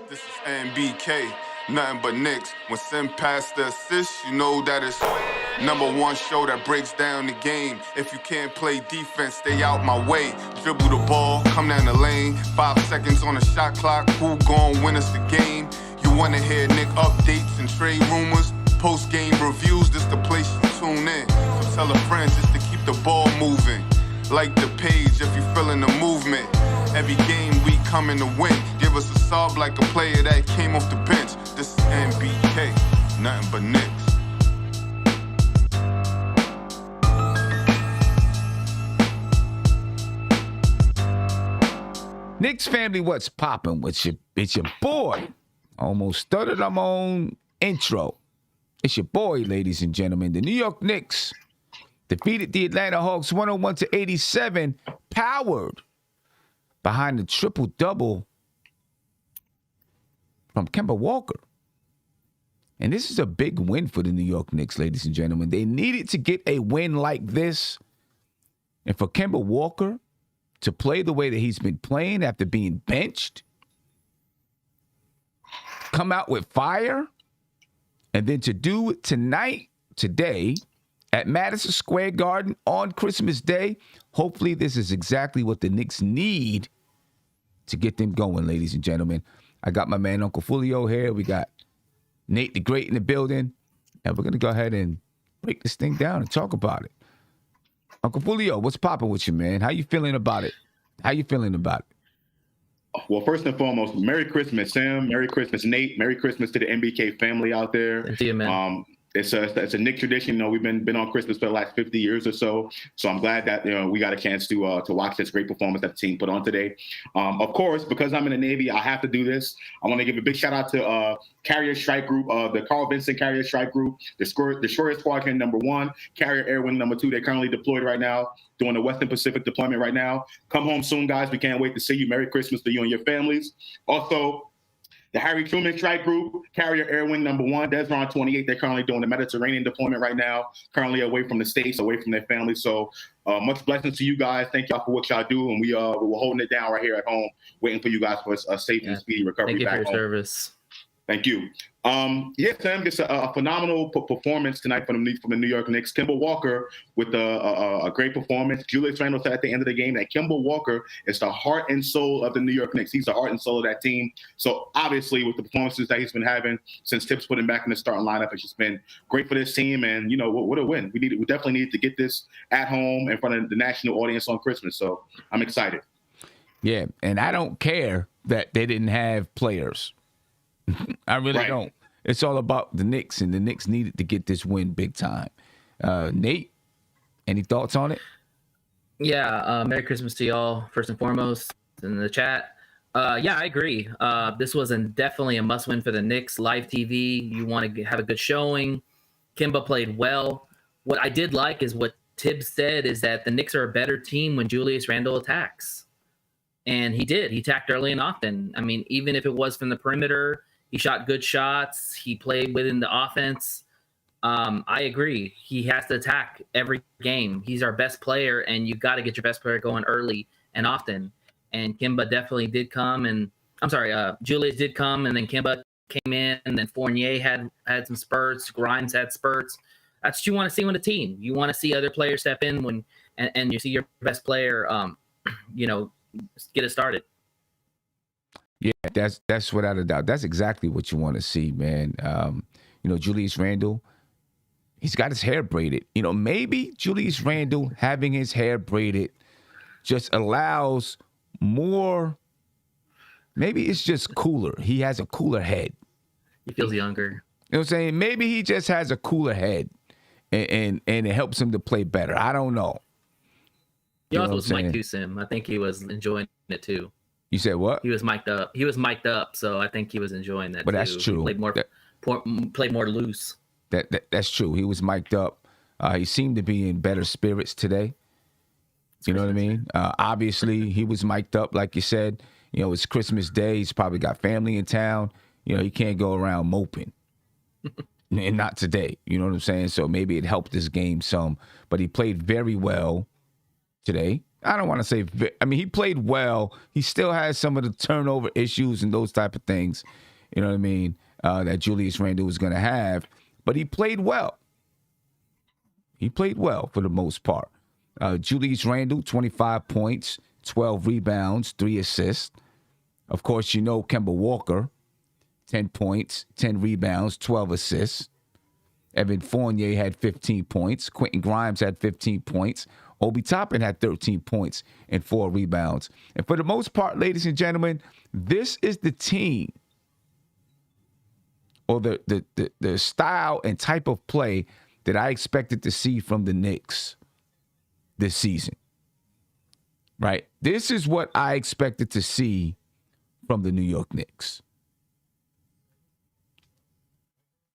This is NBK, nothing but Knicks. When send past the assist, you know that it's #1 show that breaks down the game. If you can't play defense, stay out my way. Dribble the ball, come down the lane. 5 seconds on the shot clock, who gon' win us the game? You wanna hear Nick updates and trade rumors? Post-game reviews, this the place to tune in. So tell a friend just to keep the ball moving. Like the page if you feeling the movement. Every game we coming to win. Give us a sub like a player that came off the bench. This is NBK, nothing but Knicks. Knicks family, what's poppin'? It's your boy. Almost stuttered on my own intro. It's your boy, ladies and gentlemen. The New York Knicks defeated the Atlanta Hawks 101-87, powered behind the triple-double from Kemba Walker. And this is a big win for the New York Knicks, ladies and gentlemen. They needed to get a win like this. And for Kemba Walker to play the way that he's been playing after being benched, come out with fire, and then to do it today, at Madison Square Garden on Christmas Day, hopefully this is exactly what the Knicks need to get them going, ladies and gentlemen. I got my man Uncle Fulio here. We got Nate the Great in the building. And we're going to go ahead and break this thing down and talk about it. Uncle Fulio, what's popping with you, man? How you feeling about it? Well, first and foremost, Merry Christmas, Sam. Merry Christmas, Nate. Merry Christmas to the NBK family out there. Thank you, man. It's a Knicks tradition. You know, we've been on Christmas for the last 50 years or so. So I'm glad that we got a chance to watch this great performance that the team put on today. Of course, because I'm in the Navy, I have to do this. I want to give a big shout out to Carrier Strike Group, the Carl Vincent Carrier Strike Group, Destroyer Squadron #1, Carrier Air Wing #2. They're currently deployed right now, doing the Western Pacific deployment right now. Come home soon, guys. We can't wait to see you. Merry Christmas to you and your families. Also, the Harry Truman Strike Group, Carrier Air Wing #1, Desron 28. They're currently doing the Mediterranean deployment right now, currently away from the States, away from their family. So much blessings to you guys. Thank y'all for what y'all do. And we're holding it down right here at home, waiting for you guys for a safe and speedy recovery back home. Thank you for your service. Thank you. Sam, just a phenomenal performance tonight from the New York Knicks. Kemba Walker with a great performance. Julius Randle said at the end of the game that Kemba Walker is the heart and soul of the New York Knicks. He's the heart and soul of that team. So obviously, with the performances that he's been having since Tips put him back in the starting lineup, it's just been great for this team. And what a win! We definitely needed to get this at home in front of the national audience on Christmas. So I'm excited. Yeah, and I don't care that they didn't have players. I really don't. It's all about the Knicks, and the Knicks needed to get this win big time. Nate, any thoughts on it? Yeah, Merry Christmas to y'all, first and foremost, in the chat. Yeah, I agree. This was definitely a must-win for the Knicks. Live TV, you want to have a good showing. Kemba played well. What I did like is what Tibbs said, is that the Knicks are a better team when Julius Randle attacks. And he did. He attacked early and often. I mean, even if it was from the perimeter, he shot good shots. He played within the offense. I agree. He has to attack every game. He's our best player, and you got to get your best player going early and often. And Kemba definitely did come. Julius did come, and then Kemba came in, and then Fournier had some spurts. Grimes had spurts. That's what you want to see with a team. You want to see other players step in and you see your best player, get it started. Yeah, that's without a doubt. That's exactly what you want to see, man. Julius Randle, he's got his hair braided. Maybe Julius Randle having his hair braided just allows more. Maybe it's just cooler. He has a cooler head. He feels younger. You know what I'm saying? Maybe he just has a cooler head, and it helps him to play better. I don't know. He also was mic'd too, Sim. I think he was enjoying it too. You said what? He was mic'd up, so I think he was enjoying that. But too. That's true. He played more loose. That's true. He was mic'd up. He seemed to be in better spirits today. You know what I mean? Obviously, he was mic'd up, like you said. It's Christmas Day. He's probably got family in town. He can't go around moping. And not today. You know what I'm saying? So maybe it helped this game some. But he played very well today. I don't want to say, I mean, he played well. He still has some of the turnover issues and those type of things, you know what I mean, that Julius Randle was going to have. But he played well. He played well for the most part. Julius Randle, 25 points, 12 rebounds, 3 assists. Of course, you know Kemba Walker, 10 points, 10 rebounds, 12 assists. Evan Fournier had 15 points. Quentin Grimes had 15 points. Obi Toppin had 13 points and 4 rebounds. And for the most part, ladies and gentlemen, this is the team or the style and type of play that I expected to see from the Knicks this season. Right? This is what I expected to see from the New York Knicks.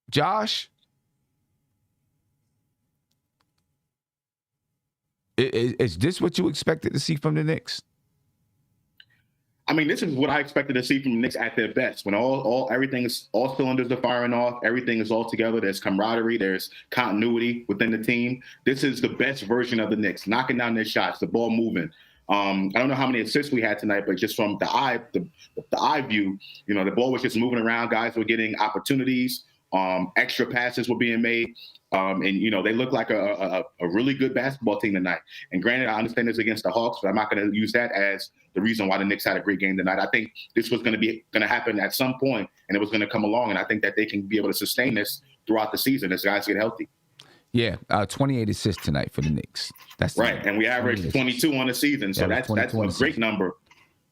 Josh, is this what you expected to see from the Knicks? I mean, this is what I expected to see from the Knicks at their best. When everything is all cylinders are firing off, everything is all together. There's camaraderie, there's continuity within the team. This is the best version of the Knicks, knocking down their shots, the ball moving. I don't know how many assists we had tonight, but just from the eye view, you know, the ball was just moving around. Guys were getting opportunities. Extra passes were being made. And, you know, they look like a really good basketball team tonight. And granted, I understand it's against the Hawks, but I'm not going to use that as the reason why the Knicks had a great game tonight. I think this was going to happen at some point, and it was going to come along. And I think that they can be able to sustain this throughout the season as guys get healthy. Yeah, 28 assists tonight for the Knicks. That's right, and we averaged 22 on the season, so that's a great number.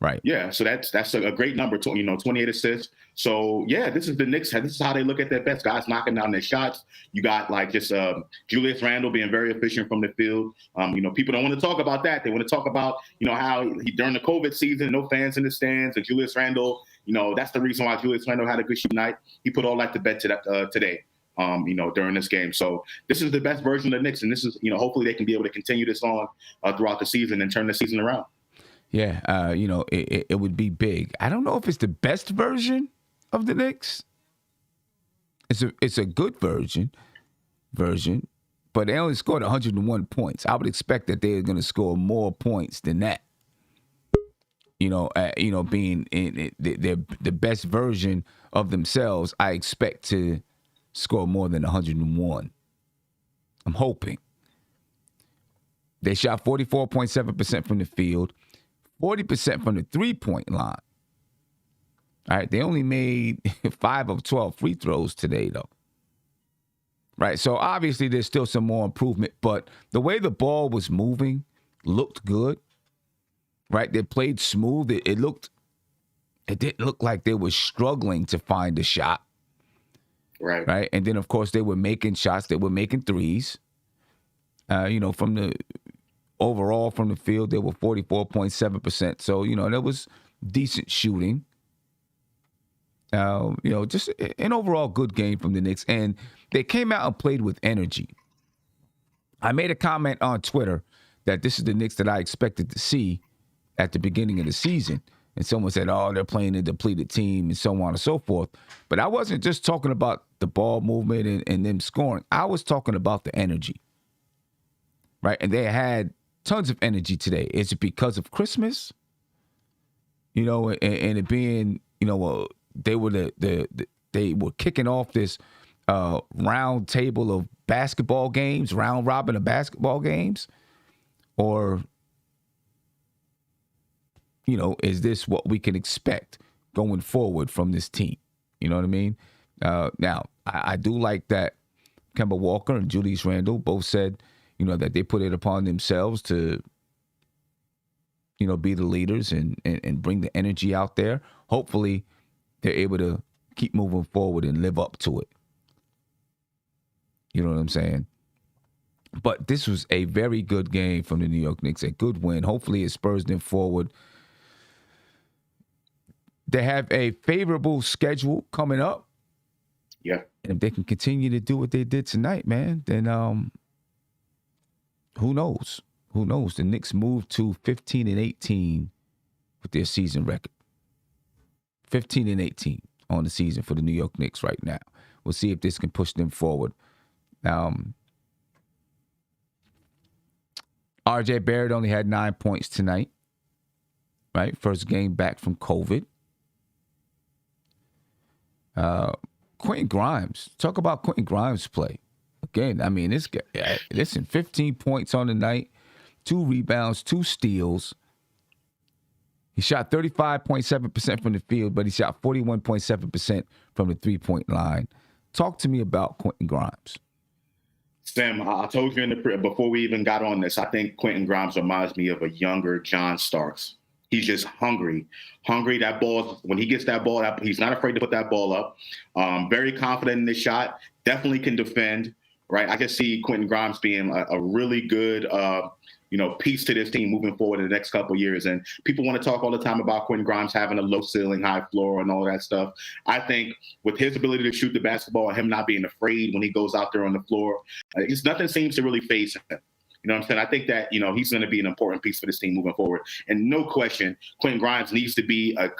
Right. Yeah, so that's a great number. 28 assists. So yeah, this is the Knicks. This is how they look at their best guys knocking down their shots. You got like just Julius Randle being very efficient from the field. You know, people don't want to talk about that. They want to talk about, you know, how during the COVID season, no fans in the stands, and Julius Randle. You know, that's the reason why Julius Randle had a good night. He put all that to bed today. You know, during this game. So this is the best version of the Knicks, and this is, you know, hopefully they can be able to continue this on throughout the season and turn the season around. Yeah, you know, it would be big. I don't know if it's the best version of the Knicks. It's a good version, but they only scored 101 points. I would expect that they're going to score more points than that. You know, being in the best version of themselves, I expect to score more than 101. I'm hoping. They shot 44.7% from the field, 40% from the three-point line. All right, they only made 5 of 12 free throws today, though. Right, so obviously there's still some more improvement, but the way the ball was moving looked good. Right, they played smooth. It didn't look like they were struggling to find a shot. Right, and then of course they were making shots. They were making threes. You know, from the overall from the field, they were 44.7%. So, you know, that was decent shooting. You know, just an overall good game from the Knicks. And they came out and played with energy. I made a comment on Twitter that this is the Knicks that I expected to see at the beginning of the season. And someone said, oh, they're playing a depleted team and so on and so forth. But I wasn't just talking about the ball movement and them scoring. I was talking about the energy. Right? And they had tons of energy today. Is it because of Christmas? You know, and it being, you know, they were they were kicking off this round table of basketball games, round robin of basketball games, or, you know, is this what we can expect going forward from this team? You know what I mean? Now, I do like that Kemba Walker and Julius Randle both said, you know, that they put it upon themselves to, you know, be the leaders and bring the energy out there. Hopefully, they're able to keep moving forward and live up to it. You know what I'm saying? But this was a very good game from the New York Knicks, a good win. Hopefully, it spurs them forward. They have a favorable schedule coming up. Yeah. And if they can continue to do what they did tonight, man, then who knows? Who knows? The Knicks moved to 15-18 with their season record. 15-18 on the season for the New York Knicks right now. We'll see if this can push them forward. R.J. Barrett only had 9 points tonight, right? First game back from COVID. Quentin Grimes. Talk about Quentin Grimes' play. Again, I mean, this guy, listen, 15 points on the night, 2 rebounds, 2 steals. He shot 35.7% from the field, but he shot 41.7% from the three-point line. Talk to me about Quentin Grimes. Sam, I told you before we even got on this, I think Quentin Grimes reminds me of a younger John Starks. He's just hungry. That ball, when he gets that ball, he's not afraid to put that ball up. Very confident in his shot. Definitely can defend, right? I can see Quentin Grimes being a really good piece to this team moving forward in the next couple of years. And people want to talk all the time about Quentin Grimes having a low ceiling, high floor, and all that stuff. I think with his ability to shoot the basketball and him not being afraid when he goes out there on the floor, nothing seems to really faze him. You know what I'm saying? I think that, he's going to be an important piece for this team moving forward. And no question, Quentin Grimes needs to be a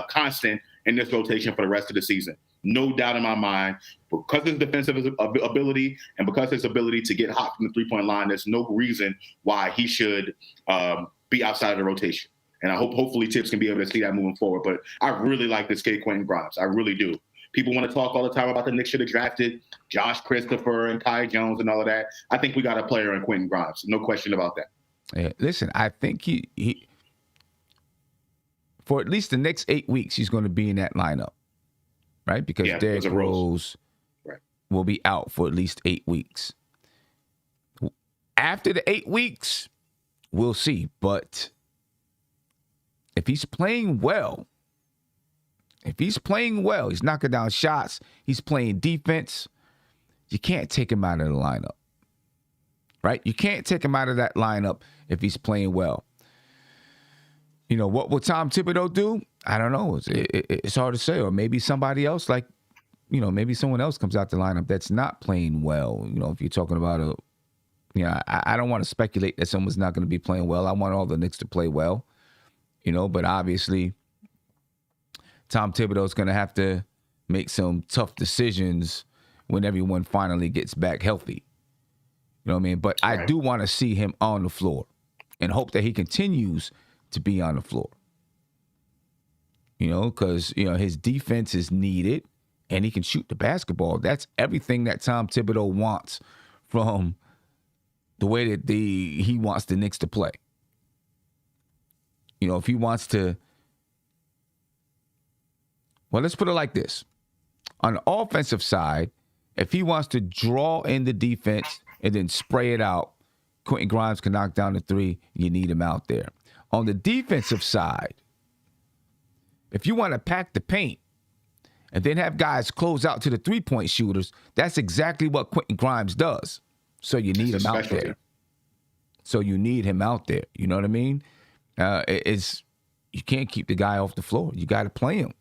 constant in this rotation for the rest of the season. No doubt in my mind, because of his defensive ability and because of his ability to get hot from the three-point line, there's no reason why he should be outside of the rotation. And I hopefully Tibbs can be able to see that moving forward. But I really like this kid, Quentin Grimes. I really do. People want to talk all the time about the Knicks should have drafted Josh Christopher and Kai Jones and all of that. I think we got a player in Quentin Grimes. No question about that. Yeah, listen, I think he for at least the next 8 weeks, he's going to be in that lineup, right? Because Derrick Rose will be out for at least 8 weeks. After the 8 weeks, we'll see. But if he's playing well, he's knocking down shots, he's playing defense, you can't take him out of the lineup, right? You can't take him out of that lineup if he's playing well. What will Tom Thibodeau do? I don't know. It's hard to say. Or maybe somebody else, maybe someone else comes out the lineup that's not playing well. If you're talking about I don't want to speculate that someone's not going to be playing well. I want all the Knicks to play well, but obviously Tom Thibodeau is going to have to make some tough decisions when everyone finally gets back healthy. You know what I mean? But I do want to see him on the floor and hope that he continues to be on the floor. Because, his defense is needed and he can shoot the basketball. That's everything that Tom Thibodeau wants from the way that he wants the Knicks to play. If he wants to, well, let's put it like this. On the offensive side, if he wants to draw in the defense and then spray it out, Quentin Grimes can knock down the three. You need him out there. On the defensive side, if you want to pack the paint and then have guys close out to the three-point shooters, that's exactly what Quentin Grimes does. So you need him out there. You know what I mean? You can't keep the guy off the floor. You got to play him.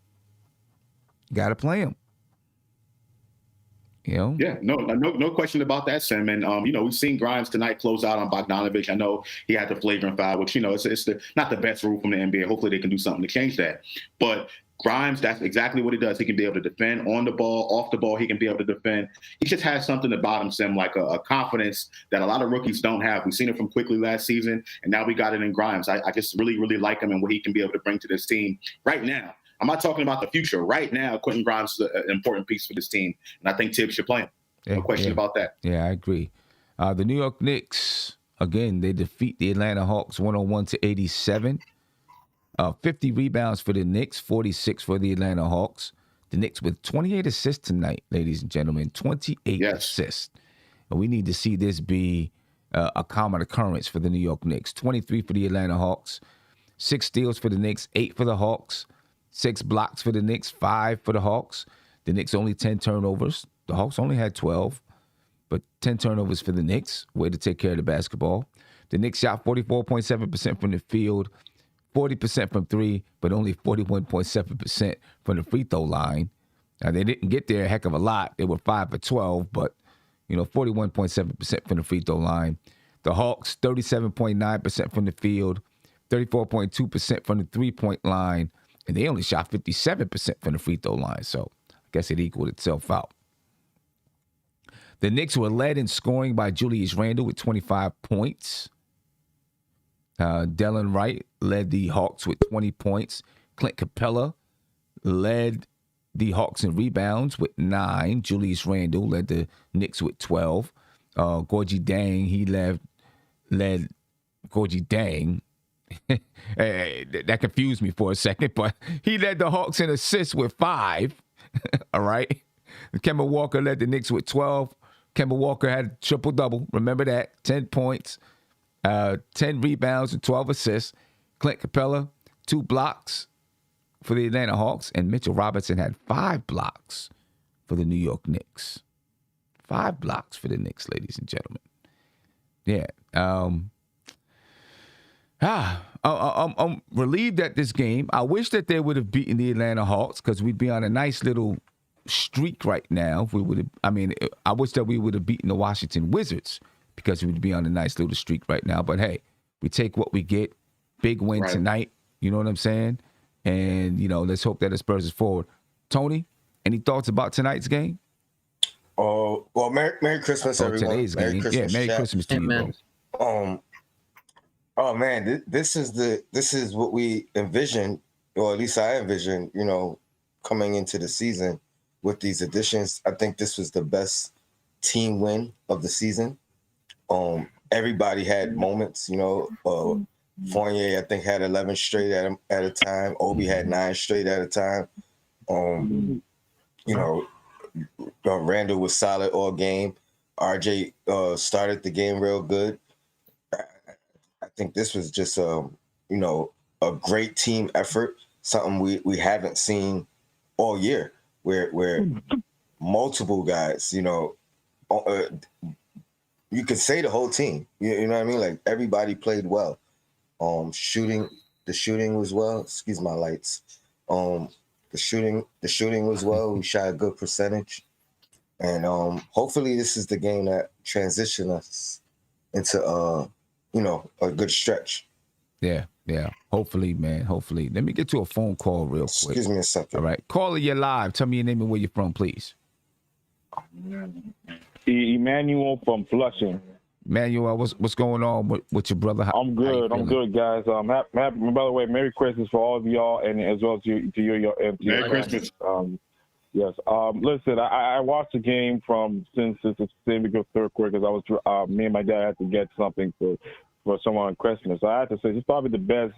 Yeah, no question about that, Sam. And we've seen Grimes tonight close out on Bogdanovich. I know he had the flagrant foul, which it's not the best rule from the NBA. Hopefully they can do something to change that. But Grimes, that's exactly what he does. He can be able to defend on the ball, off the ball. He can be able to defend. He just has something about him, Sam, like a confidence that a lot of rookies don't have. We've seen it from Quickly last season, and now we got it in Grimes. I just really, really like him and what he can be able to bring to this team right now. I'm not talking about the future. Right now, Quentin Grimes is an important piece for this team, and I think Tibbs should play him. No question about that. Yeah, I agree. The New York Knicks, again, they defeat the Atlanta Hawks 101-87. 50 rebounds for the Knicks, 46 for the Atlanta Hawks. The Knicks with 28 assists tonight, ladies and gentlemen, 28 assists. And we need to see this be a common occurrence for the New York Knicks. 23 for the Atlanta Hawks, 6 steals for the Knicks, 8 for the Hawks. 6 blocks for the Knicks, 5 for the Hawks. The Knicks only 10 turnovers. The Hawks only had 12, but 10 turnovers for the Knicks. Way to take care of the basketball. The Knicks shot 44.7% from the field, 40% from three, but only 41.7% from the free throw line. Now, they didn't get there a heck of a lot. They were 5 for 12, but, 41.7% from the free throw line. The Hawks, 37.9% from the field, 34.2% from the three-point line. And they only shot 57% from the free throw line. So I guess it equaled itself out. The Knicks were led in scoring by Julius Randle with 25 points. Delon Wright led the Hawks with 20 points. Clint Capella led the Hawks in rebounds with 9. Julius Randle led the Knicks with 12. Gorgie Dang, he led Gorgie Dang. That confused me for a second, but he led the Hawks in assists with 5. All right. Kemba Walker led the Knicks with 12. Kemba Walker had a triple-double. Remember that. 10 points, 10 rebounds, and 12 assists. Clint Capella, 2 blocks for the Atlanta Hawks. And Mitchell Robinson had 5 blocks for the New York Knicks. 5 blocks for the Knicks, ladies and gentlemen. Yeah. I'm relieved at this game. I wish that they would have beaten the Atlanta Hawks because we'd be on a nice little streak right now. If we would have, I wish that we would have beaten the Washington Wizards because we'd be on a nice little streak right now. But hey, we take what we get. Big win tonight. You know what I'm saying? And let's hope that it spurs us forward. Tony, any thoughts about tonight's game? Oh, well, Merry Christmas, everyone. Today's game. Christmas, Merry Christmas to you, bro. Oh man, this is what we envisioned, or at least I envisioned, coming into the season with these additions. I think this was the best team win of the season. Everybody had moments, Fournier, I think, had 11 straight at a time. Obi had 9 straight at a time. Randle was solid all game. RJ started the game real good. I think this was just a great team effort, something we haven't seen all year, where multiple guys, you could say the whole team, you know what I mean? Like everybody played well. The shooting was well. Excuse my lights. The shooting was well. We shot a good percentage, and hopefully this is the game that transition us into a good stretch. Yeah. Hopefully, man. Hopefully. Let me get to a phone call real quick. Excuse me a second. All right. Caller, you're live. Tell me your name and where you're from, please. Emmanuel from Flushing. Emmanuel, what's going on with your brother? I'm good. I'm good, guys. By the way, Merry Christmas for all of y'all, and as well to your Merry Christmas. Yes. Listen, I watched the game since the same third quarter because I was me and my dad had to get something for someone on Christmas. So I have to say it's probably the best,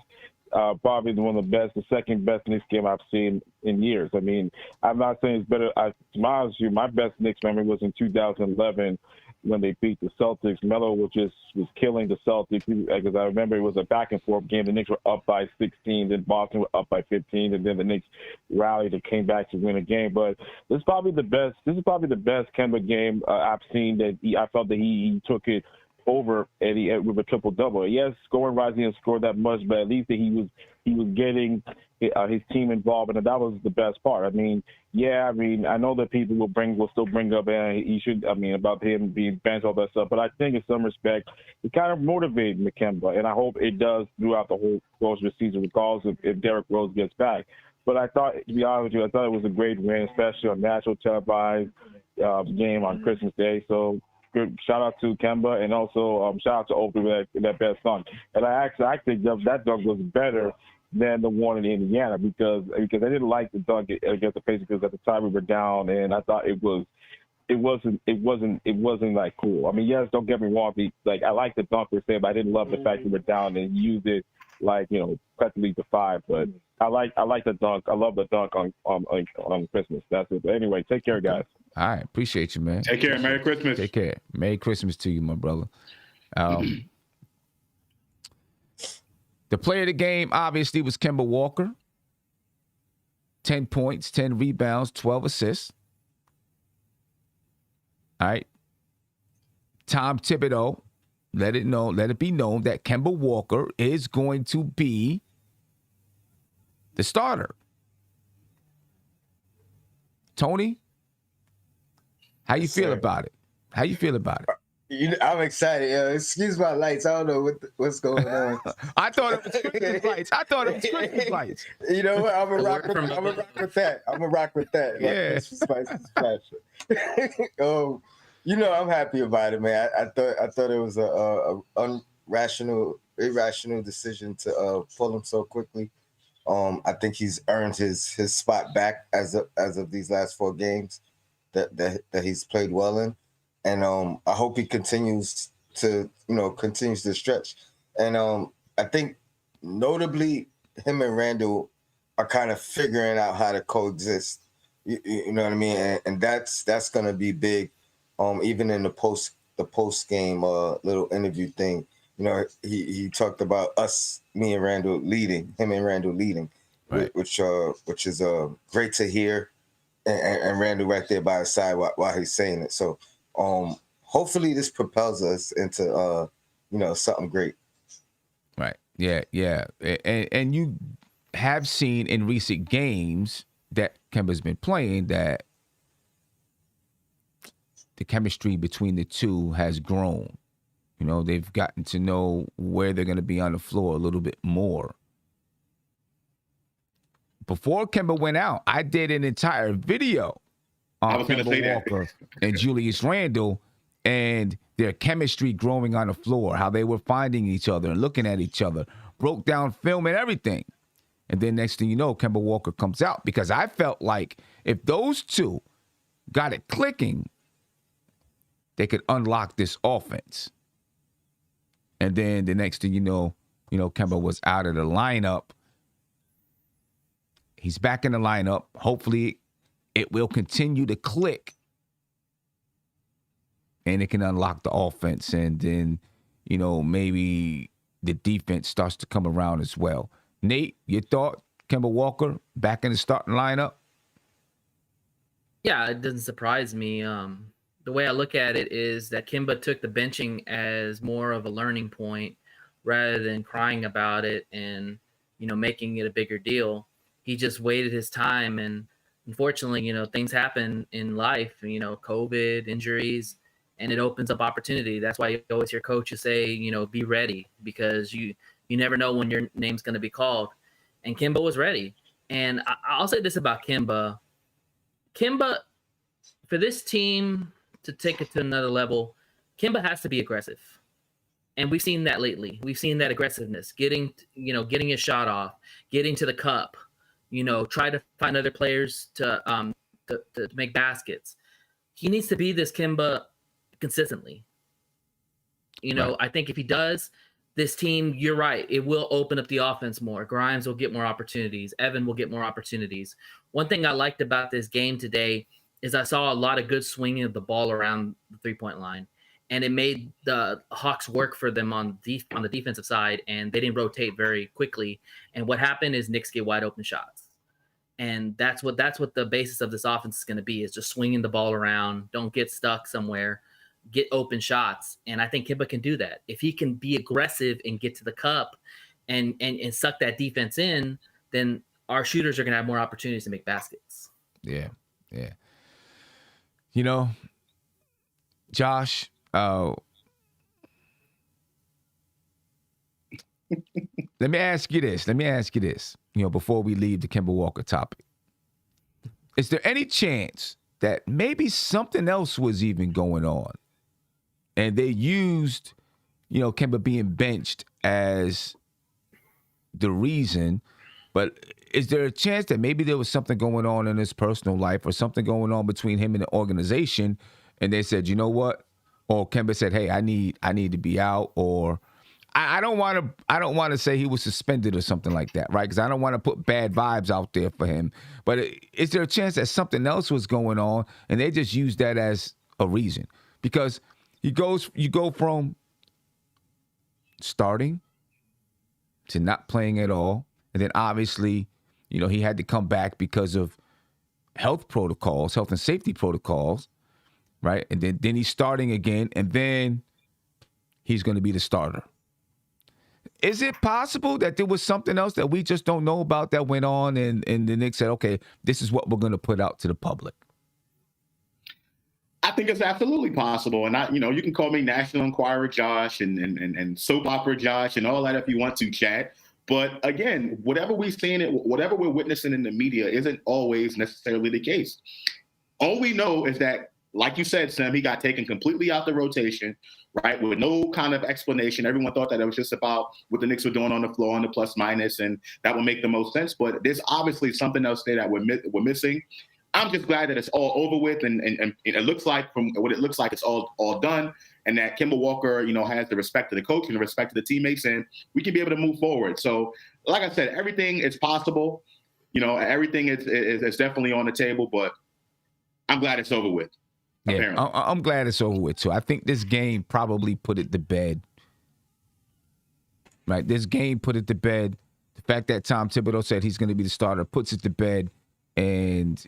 probably one of the best, the second best Knicks game I've seen in years. I mean, I'm not saying it's better. To be honest with you, my best Knicks memory was in 2011 when they beat the Celtics. Melo was killing the Celtics because I remember it was a back and forth game. The Knicks were up by 16, then Boston were up by 15, and then the Knicks rallied and came back to win a game. But this is probably the best Kemba game I've seen that I felt that he took it over with a triple double. Yes, scoring wise, he didn't score that much, but at least that he was getting his team involved, and that was the best part. I know that people will still bring up about him being benched, all that stuff, but I think in some respect it kind of motivated Kemba, and I hope it does throughout the whole course of the season, regardless if Derrick Rose gets back. But I thought, to be honest with you, it was a great win, especially on national televised game on Christmas Day. So good shout out to Kemba, and also shout out to Obi with that best dunk. And I think that dunk was better than the one in Indiana because I didn't like the dunk against the Pacers because at the time we were down, and I thought it wasn't like cool. I mean, yes, don't get me wrong. I like the dunk per se, but I didn't love the fact we were down and used it practically to 5. But I like the dunk. I love the dunk on Christmas. That's it. But anyway, take care, guys. All right, appreciate you, man. Take care. Merry Christmas. Take care. Merry Christmas to you, my brother. The player of the game, obviously, was Kemba Walker. 10 points, 10 rebounds, 12 assists. All right. Tom Thibodeau, let it be known that Kemba Walker is going to be the starter. Tony, how you feel about it? How you feel about it? I'm excited. Excuse my lights. I don't know what's going on. I thought it was Christmas lights. You know what? I'm gonna rock with that. Yeah. Christmas lights is fashion. I'm happy about it, man. I thought it was irrational decision to pull him so quickly. I think he's earned his spot back as of these last 4 games that he's played well in, and I hope he continues to stretch. And I think notably him and Randle are kind of figuring out how to coexist. You know what I mean? And that's gonna be big. Even in the post game little interview thing, he talked about me and Randle leading, right. which is great to hear, and Randle right there by his side while he's saying it. So hopefully this propels us into something great. Right. Yeah. And you have seen in recent games that Kemba's been playing that the chemistry between the two has grown. They've gotten to know where they're going to be on the floor a little bit more. Before Kemba went out, I did an entire video on Kemba Walker and Julius Randle and their chemistry growing on the floor, how they were finding each other and looking at each other, broke down film and everything. And then next thing you know, Kemba Walker comes out, because I felt like if those two got it clicking, they could unlock this offense. And then the next thing you know, Kemba was out of the lineup. He's back in the lineup. Hopefully it will continue to click and it can unlock the offense. And then, maybe the defense starts to come around as well. Nate, your thought? Kemba Walker back in the starting lineup? Yeah, it doesn't surprise me. The way I look at it is that Kemba took the benching as more of a learning point rather than crying about it and, making it a bigger deal. He just waited his time. And unfortunately, things happen in life, COVID, injuries, and it opens up opportunity. That's why you always hear coaches say, be ready, because you never know when your name's going to be called. And Kemba was ready. And I'll say this about Kemba. Kemba, for this team to take it to another level, Kemba has to be aggressive. And we've seen that lately. We've seen that aggressiveness, getting his shot off, getting to the cup, try to find other players to make baskets. He needs to be this Kemba consistently. Right. I think if he does, this team, you're right, it will open up the offense more. Grimes will get more opportunities. Evan will get more opportunities. One thing I liked about this game today is I saw a lot of good swinging of the ball around the three-point line, and it made the Hawks work for them on the defensive side, and they didn't rotate very quickly. And what happened is Knicks get wide open shots. And that's what the basis of this offense is going to be, is just swinging the ball around, don't get stuck somewhere, get open shots. And I think Kemba can do that. If he can be aggressive and get to the cup and suck that defense in, then our shooters are going to have more opportunities to make baskets. Yeah. Josh, let me ask you this. Before we leave the Kemba Walker topic. Is there any chance that maybe something else was even going on and they used, Kemba being benched as the reason, but is there a chance that maybe there was something going on in his personal life or something going on between him and the organization, and they said, you know what? Or Kemba said, hey, I need to be out, or I don't want to say he was suspended or something like that, right? Because I don't want to put bad vibes out there for him. But is there a chance that something else was going on and they just used that as a reason? Because you go from starting to not playing at all, and then obviously, he had to come back because of health and safety protocols, right? And then he's starting again, and then he's going to be the starter. Is it possible that there was something else that we just don't know about that went on and the Knicks said, okay, this is what we're going to put out to the public? I think it's absolutely possible. And you can call me National Enquirer Josh and Soap Opera Josh and all that if you want to, Chad. But again, whatever we're witnessing in the media isn't always necessarily the case. All we know is that like you said, Sam, he got taken completely out the rotation, right, with no kind of explanation. Everyone thought that it was just about what the Knicks were doing on the floor, on the plus minus, and that would make the most sense. But there's obviously something else there that we're missing. I'm just glad that it's all over with, and it looks like, from what it looks like, it's all done, and that Kemba Walker, has the respect of the coach and the respect of the teammates, and we can be able to move forward. So, like I said, everything is possible. Everything is definitely on the table, but I'm glad it's over with. Yeah, I'm glad it's over with too. I think this game probably put it to bed. Right, this game put it to bed. The fact that Tom Thibodeau said he's going to be the starter puts it to bed, and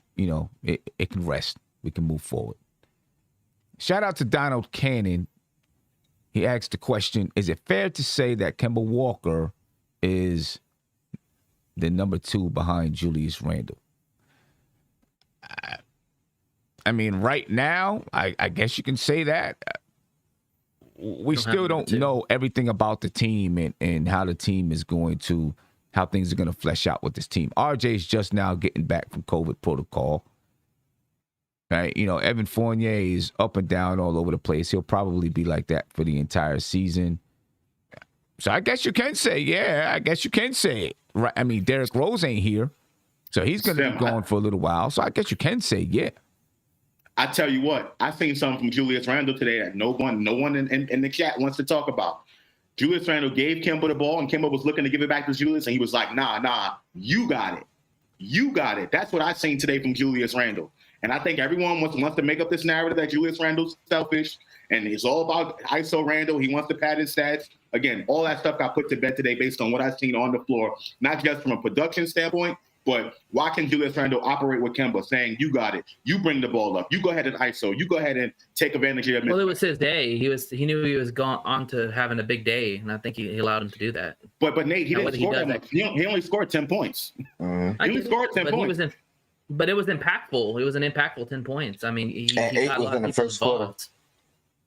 it can rest. We can move forward. Shout out to Donald Cannon. He asked the question: is it fair to say that Kemba Walker is the number 2 behind Julius Randle? I mean, right now, I guess you can say that. We still don't know everything about the team and how the team is going to, how things are going to flesh out with this team. RJ's just now getting back from COVID protocol. Right? Evan Fournier is up and down all over the place. He'll probably be like that for the entire season. So I guess you can say, it. Right? I mean, Derrick Rose ain't here, so he's going to be gone for a little while. So I guess you can say, yeah. I tell you what, I seen something from Julius Randle today that no one in the chat wants to talk about. Julius Randle gave Kemba the ball, and Kemba was looking to give it back to Julius, and he was like, nah, you got it. You got it. That's what I seen today from Julius Randle. And I think everyone wants to make up this narrative that Julius Randle's selfish, and it's all about ISO Randle. He wants to pad his stats. Again, all that stuff got put to bed today based on what I've seen on the floor, not just from a production standpoint, but watching Julius Randle operate with Kemba, saying, you got it. You bring the ball up. You go ahead and ISO. You go ahead and take advantage of your Well, it was his day. He knew he was gone on to having a big day, and I think he allowed him to do that. But Nate, he didn't score that much. He only scored 10 points. Mm-hmm. He only scored 10 points. But it was impactful. It was an impactful 10 points. I mean, he got a lot in the first quarter.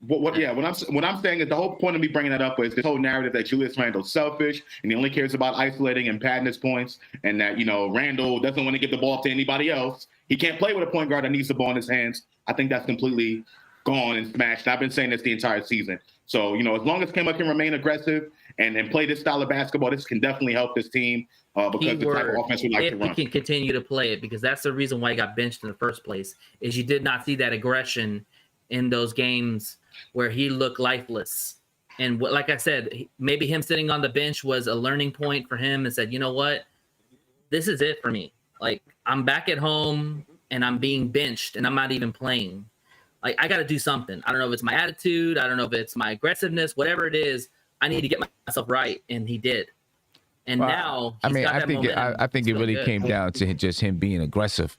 What I'm saying is the whole point of me bringing that up is this whole narrative that Julius Randle's selfish and he only cares about isolating and padding his points, and that Randle doesn't want to give the ball to anybody else. He can't play with a point guard that needs the ball in his hands. I think that's completely gone and smashed. I've been saying this the entire season. So as long as Kemba can remain aggressive and play this style of basketball, this can definitely help this team because the type of offense we like to run. If he can continue to play it, because that's the reason why he got benched in the first place, is you did not see that aggression in those games where he looked lifeless. And like I said, maybe him sitting on the bench was a learning point for him and said, you know what? This is it for me. Like, I'm back at home and I'm being benched and I'm not even playing. Like, I got to do something. I don't know if it's my attitude. I don't know if it's my aggressiveness, whatever it is. I need to get myself right. And he did. And now, I think it really came down to just him being aggressive.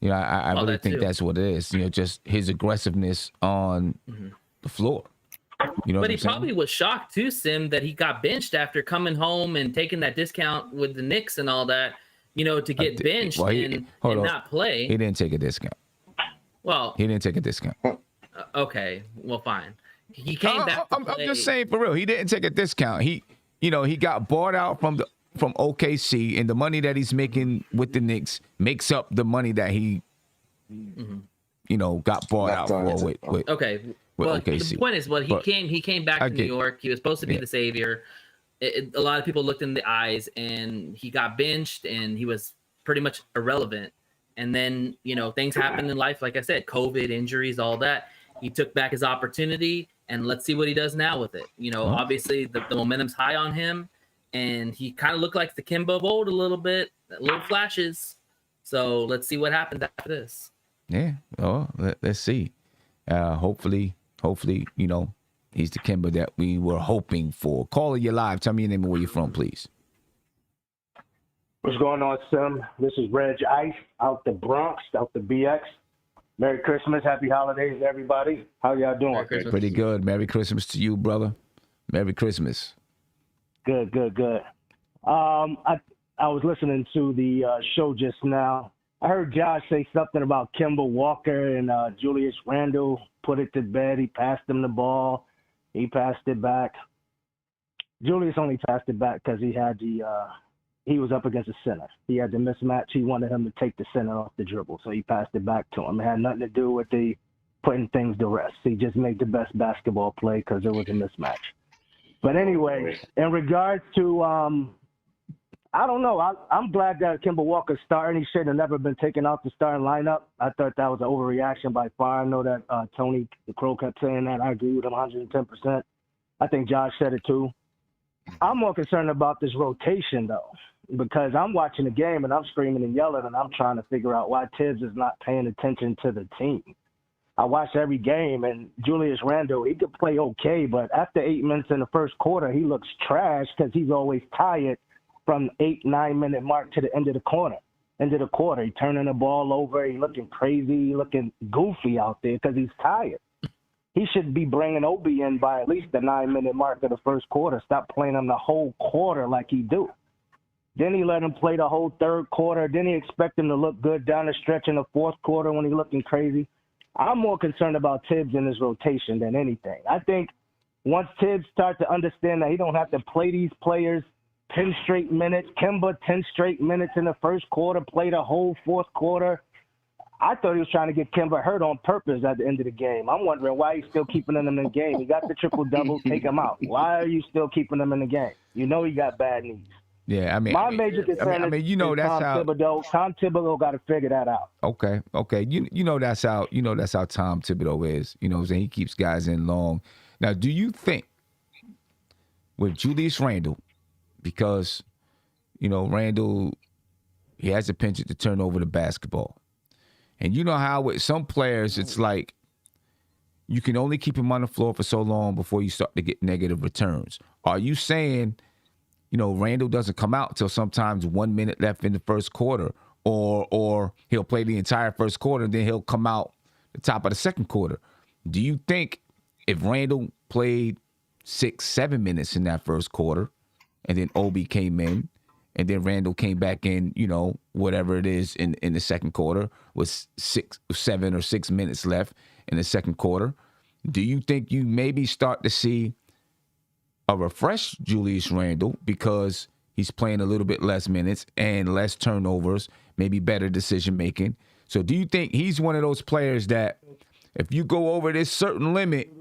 I really think that's what it is. Just his aggressiveness on the floor. But he probably was shocked too, Sim, that he got benched after coming home and taking that discount with the Knicks and all that, to get benched and not play. He didn't take a discount. Well, he didn't take a discount. Okay, well, fine. He came back. I'm just saying for real. He didn't take a discount. He got bought out from OKC, and the money that he's making with the Knicks makes up the money that he, got bought out for with okay. Well, OKC. The point is, he came back to New York. He was supposed to be the savior. A lot of people looked in the eyes, and he got benched, and he was pretty much irrelevant. And then, things happened in life. Like I said, COVID, injuries, all that. He took back his opportunity, and let's see what he does now with it. Obviously the momentum's high on him, and he kind of looked like the Kemba of old a little bit, little flashes. So let's see what happens after this. Yeah. Oh, let's see. Hopefully, he's the Kemba that we were hoping for. Caller, you're live. Tell me your name and where you're from, please. What's going on, Sim? This is Reg Ice out the Bronx, out the BX. Merry Christmas, Happy Holidays, everybody. How y'all doing? Pretty good. Merry Christmas to you, brother. Merry Christmas. Good. I was listening to the show just now. I heard Josh say something about Kemba Walker and Julius Randle put it to bed. He passed him the ball. He passed it back. Julius only passed it back because he was up against a center. He had the mismatch. He wanted him to take the center off the dribble, so he passed it back to him. It had nothing to do with the putting things to rest. He just made the best basketball play because it was a mismatch. But anyway, in regards to, I don't know. I'm glad that Kemba Walker's starting. He should have never been taken out the starting lineup. I thought that was an overreaction by far. I know that Tony Crow kept saying that. I agree with him 110%. I think Josh said it too. I'm more concerned about this rotation, though, because I'm watching the game and I'm screaming and yelling and I'm trying to figure out why Tibbs is not paying attention to the team. I watch every game, and Julius Randle, he could play okay, but after 8 minutes in the first quarter, he looks trash because he's always tired from 8-9 minute mark to the end of the quarter. He turning the ball over. He looking crazy, looking goofy out there because he's tired. He should be bringing Obi in by at least the 9 minute mark of the first quarter. Stop playing him the whole quarter like he do. Then he let him play the whole third quarter. Then he expect him to look good down the stretch in the fourth quarter when he's looking crazy. I'm more concerned about Tibbs in his rotation than anything. I think once Tibbs starts to understand that he don't have to play these players 10 straight minutes, Kemba 10 straight minutes in the first quarter, play the whole fourth quarter. I thought he was trying to get Kemba hurt on purpose at the end of the game. I'm wondering why he's still keeping him in the game. He got the triple-double, take him out. Why are you still keeping him in the game? You know he got bad knees. Yeah, My major concern is that's how Thibodeau. Tom Thibodeau got to figure that out. Okay. You know that's how Tom Thibodeau is. You know what I'm saying? He keeps guys in long. Now, do you think with Julius Randle, because Randle, he has a penchant to turn over the basketball. And you know how with some players it's like you can only keep him on the floor for so long before you start to get negative returns. Are you saying Randle doesn't come out till sometimes 1 minute left in the first quarter, or he'll play the entire first quarter and then he'll come out the top of the second quarter? Do you think if Randle played 6-7 minutes in that first quarter and then Obi came in and then Randle came back in, whatever it is in the second quarter with 7 or 6 minutes left in the second quarter, do you think you maybe start to see a refreshed Julius Randle because he's playing a little bit less minutes and less turnovers, maybe better decision-making? So do you think he's one of those players that if you go over this certain limit,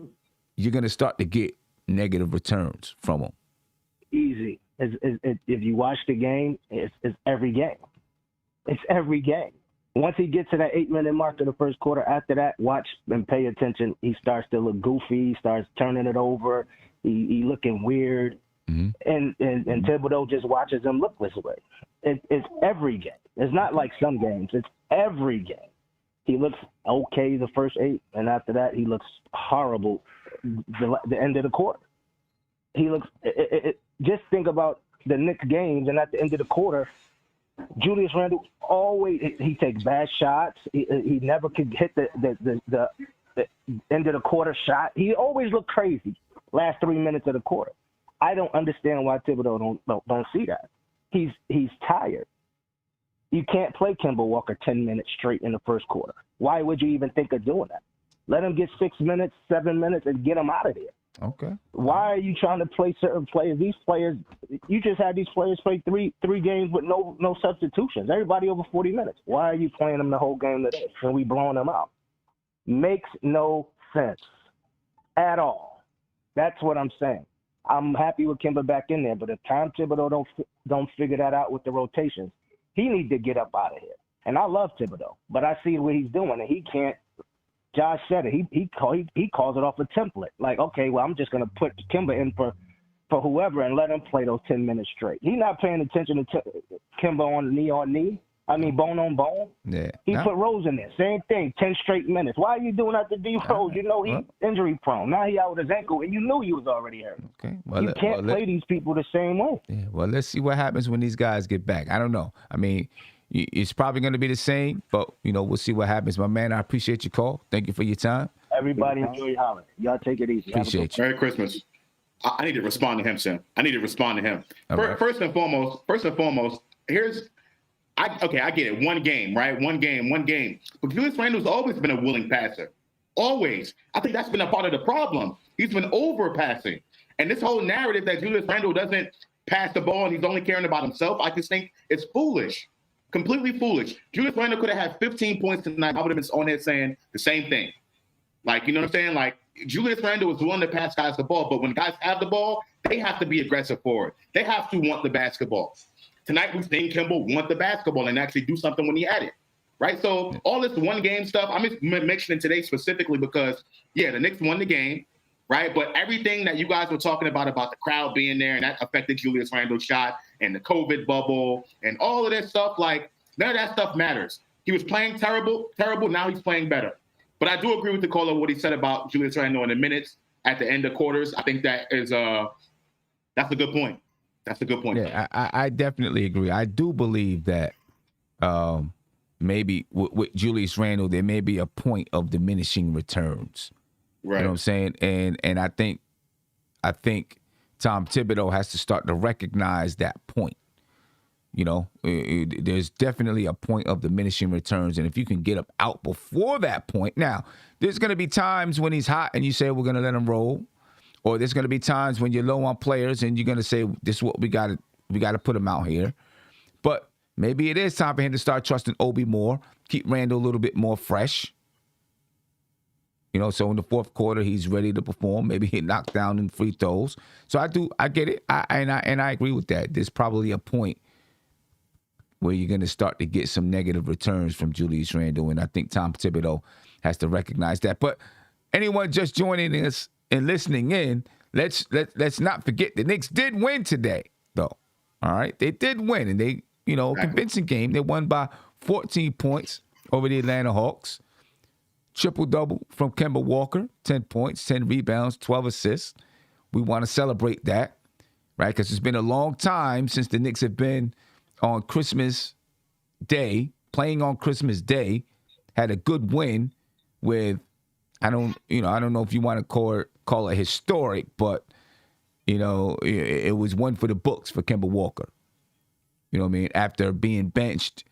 you're going to start to get negative returns from him? Easy. If you watch the game, it's every game. It's every game. Once he gets to that 8 minute mark of the first quarter, after that, watch and pay attention. He starts to look goofy. He starts turning it over. He looking weird. Mm-hmm. And Thibodeau just watches him look this way. It's every game. It's not like some games. It's every game. He looks okay the first 8, and after that, he looks horrible the end of the quarter. He looks just think about the Knicks games, and at the end of the quarter, Julius Randle always he takes bad shots. He never could hit the end of the quarter shot. He always looked crazy last 3 minutes of the quarter. I don't understand why Thibodeau don't see that. He's tired. You can't play Kemba Walker 10 minutes straight in the first quarter. Why would you even think of doing that? Let him get 6 minutes, 7 minutes, and get him out of there. Okay. Why are you trying to play certain players? These players, you just had these players play three games with no substitutions. Everybody over 40 minutes. Why are you playing them the whole game today and we blowing them out? Makes no sense at all. That's what I'm saying. I'm happy with Kemba back in there, but if Tom Thibodeau don't figure that out with the rotations, he needs to get up out of here. And I love Thibodeau, but I see what he's doing, and he can't. Josh said it. He calls it off a template. Like, okay, well, I'm just going to put Kemba in for whoever and let him play those 10 minutes straight. He's not paying attention to Kemba on knee. I mean, bone on bone. Yeah. He put Rose in there. Same thing, 10 straight minutes. Why are you doing that to D Rose? You know he's injury prone. Now he out with his ankle, and you knew he was already hurt. Okay. You can't play these people the same way. Yeah. Well, let's see what happens when these guys get back. I don't know. I mean, it's probably going to be the same, but, we'll see what happens. My man, I appreciate your call. Thank you for your time. Everybody enjoy your holiday. Y'all take it easy. Appreciate you. Merry Christmas. I need to respond to him, Sam. I need to respond to him. Right. First and foremost, I get it. One game, right? One game. But Julius Randle's always been a willing passer. Always. I think that's been a part of the problem. He's been overpassing. And this whole narrative that Julius Randle doesn't pass the ball and he's only caring about himself, I just think it's foolish. Completely foolish. Julius Randle could have had 15 points tonight. I would have been on there saying the same thing. Like, you know what I'm saying? Like, Julius Randle is willing to pass guys the ball, but when guys have the ball, they have to be aggressive for it. They have to want the basketball. Tonight, we've seen Kemba want the basketball and actually do something when he had it, right? So all this one-game stuff, I'm just mentioning today specifically because, yeah, the Knicks won the game, right? But everything that you guys were talking about the crowd being there and that affected Julius Randle's shot and the COVID bubble and all of that stuff, like, none of that stuff matters. He was playing terrible. Now he's playing better. But I do agree with the caller what he said about Julius Randle in the minutes at the end of quarters. I think that is that's a good point. That's a good point. Yeah, I definitely agree. I do believe that maybe with Julius Randle, there may be a point of diminishing returns. Right. You know what I'm saying? And I think Tom Thibodeau has to start to recognize that point. You know, there's definitely a point of diminishing returns. And if you can get him out before that point, now, there's going to be times when he's hot and you say, we're going to let him roll. Or there's going to be times when you're low on players and you're going to say, this is what we got to put him out here. But maybe it is time for him to start trusting Obi more, keep Randle a little bit more fresh. You know, so in the fourth quarter, he's ready to perform. Maybe he knocked down in free throws. So I get it. I agree with that. There's probably a point where you're going to start to get some negative returns from Julius Randle, and I think Tom Thibodeau has to recognize that. But anyone just joining us and listening in, let's not forget the Knicks did win today, though. All right, they did win, and they, you know, convincing game. They won by 14 points over the Atlanta Hawks. Triple-double from Kemba Walker, 10 points, 10 rebounds, 12 assists. We want to celebrate that, right? Because it's been a long time since the Knicks have been on Christmas Day, playing on Christmas Day, had a good win with, I don't know if you want to call it historic, but, you know, it was one for the books for Kemba Walker. You know what I mean? After being benched,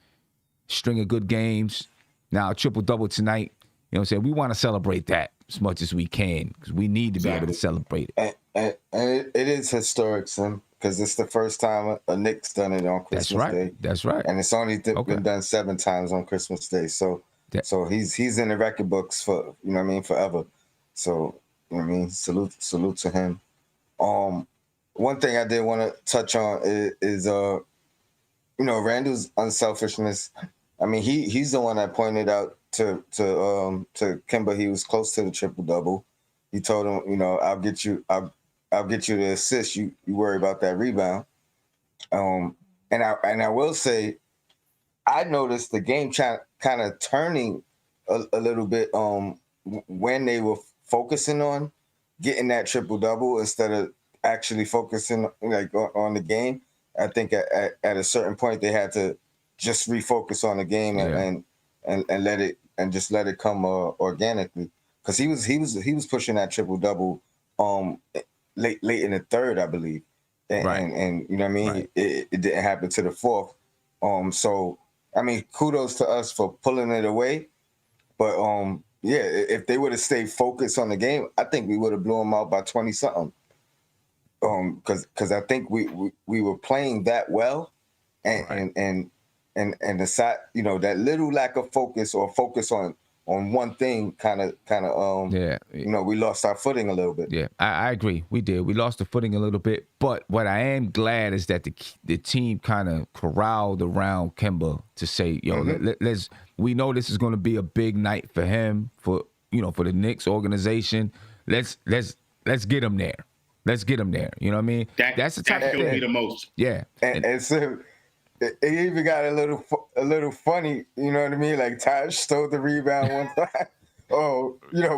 string of good games, now a triple-double tonight. You know what I'm saying? We want to celebrate that as much as we can because we need to be able to celebrate it. And it is historic, Sim, because it's the first time a Knicks done it on Christmas Day. That's right. And it's only been done 7 times on Christmas Day. So he's in the record books for, you know what I mean, forever. So, you know what I mean, salute to him. One thing I did want to touch on is you know, Randle's unselfishness. I mean, he's the one that pointed out to Kemba he was close to the triple-double. He told him, you know, I'll get you the assist. You worry about that rebound. And I will say, I noticed the game kind of turning a little bit when they were focusing on getting that triple-double instead of actually focusing like on the game. I think at a certain point they had to just refocus on the game and let it come organically. Because he was pushing that triple-double late in the third, I believe. And you know what I mean? Right. It didn't happen to the fourth. So, I mean, kudos to us for pulling it away. But, yeah, if they would have stayed focused on the game, I think we would have blew them out by 20-something. Because I think we were playing that well. And the side, you know, that little lack of focus or focus on one thing kind of you know, we lost our footing a little bit. Yeah, I agree. We did. We lost the footing a little bit. But what I am glad is that the team kind of corralled around Kemba to say, yo, let's. We know this is going to be a big night for him, for the Knicks organization. Let's get him there. Let's get him there. You know what I mean? That's the type of thing. That me the most. Yeah, and so. It even got a little funny, you know what I mean? Like Taj stole the rebound one time.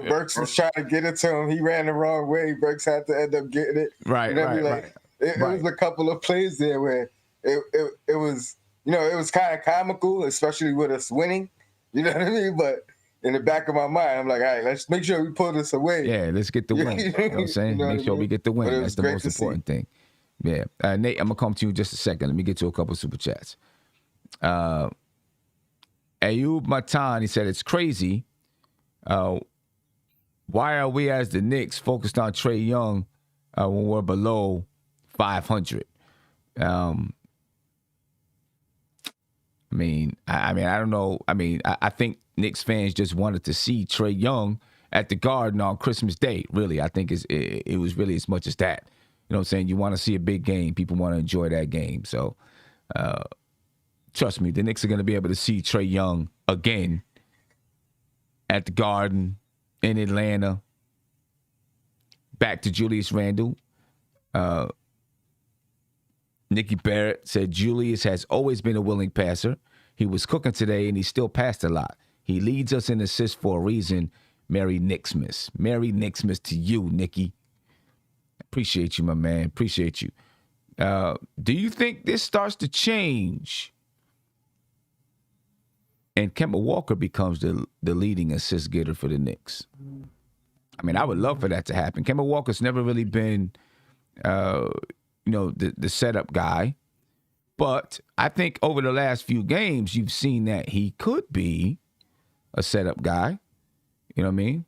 Burks was trying to get it to him. He ran the wrong way. Burks had to end up getting it. Right, you know what I mean? Right. It was a couple of plays there where it was, you know, it was kind of comical, especially with us winning. You know what I mean? But in the back of my mind, I'm like, all right, let's make sure we pull this away. Yeah, let's get the win. You know what I'm saying? Make sure we get the win. That's the most important thing. Yeah. Nate, I'm going to come to you in just a second. Let me get to a couple of super chats. Ayub Matan, he said, it's crazy. Why are we as the Knicks focused on Trae Young when we're below 500? I don't know. I think Knicks fans just wanted to see Trae Young at the Garden on Christmas Day. Really, I think it was really as much as that. You know what I'm saying? You want to see a big game. People want to enjoy that game. So, trust me, the Knicks are going to be able to see Trae Young again at the Garden in Atlanta. Back to Julius Randle. Nikki Barrett said Julius has always been a willing passer. He was cooking today, and he still passed a lot. He leads us in assists for a reason. Merry Knicksmas. Merry Knicksmas to you, Nikki. Appreciate you, my man. Appreciate you. Do you think this starts to change and Kemba Walker becomes the leading assist getter for the Knicks? I mean, I would love for that to happen. Kemba Walker's never really been, the setup guy. But I think over the last few games, you've seen that he could be a setup guy. You know what I mean?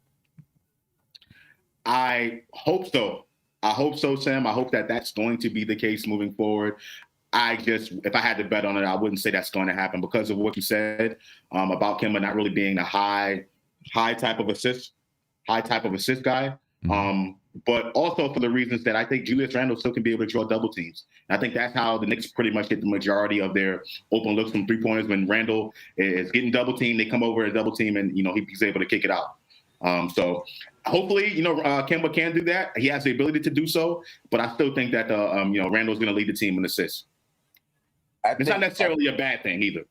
I hope so. I hope so, Sam. I hope that that's going to be the case moving forward. If I had to bet on it, I wouldn't say that's going to happen because of what you said about Kemba not really being a high type of assist guy. Mm-hmm. But also for the reasons that I think Julius Randle still can be able to draw double teams. And I think that's how the Knicks pretty much get the majority of their open looks from 3-pointers. When Randle is getting double teamed, they come over and double team, and he's able to kick it out. So hopefully, Kemba can do that. He has the ability to do so, but I still think that Randle's going to lead the team in assists. It's not necessarily a bad thing either.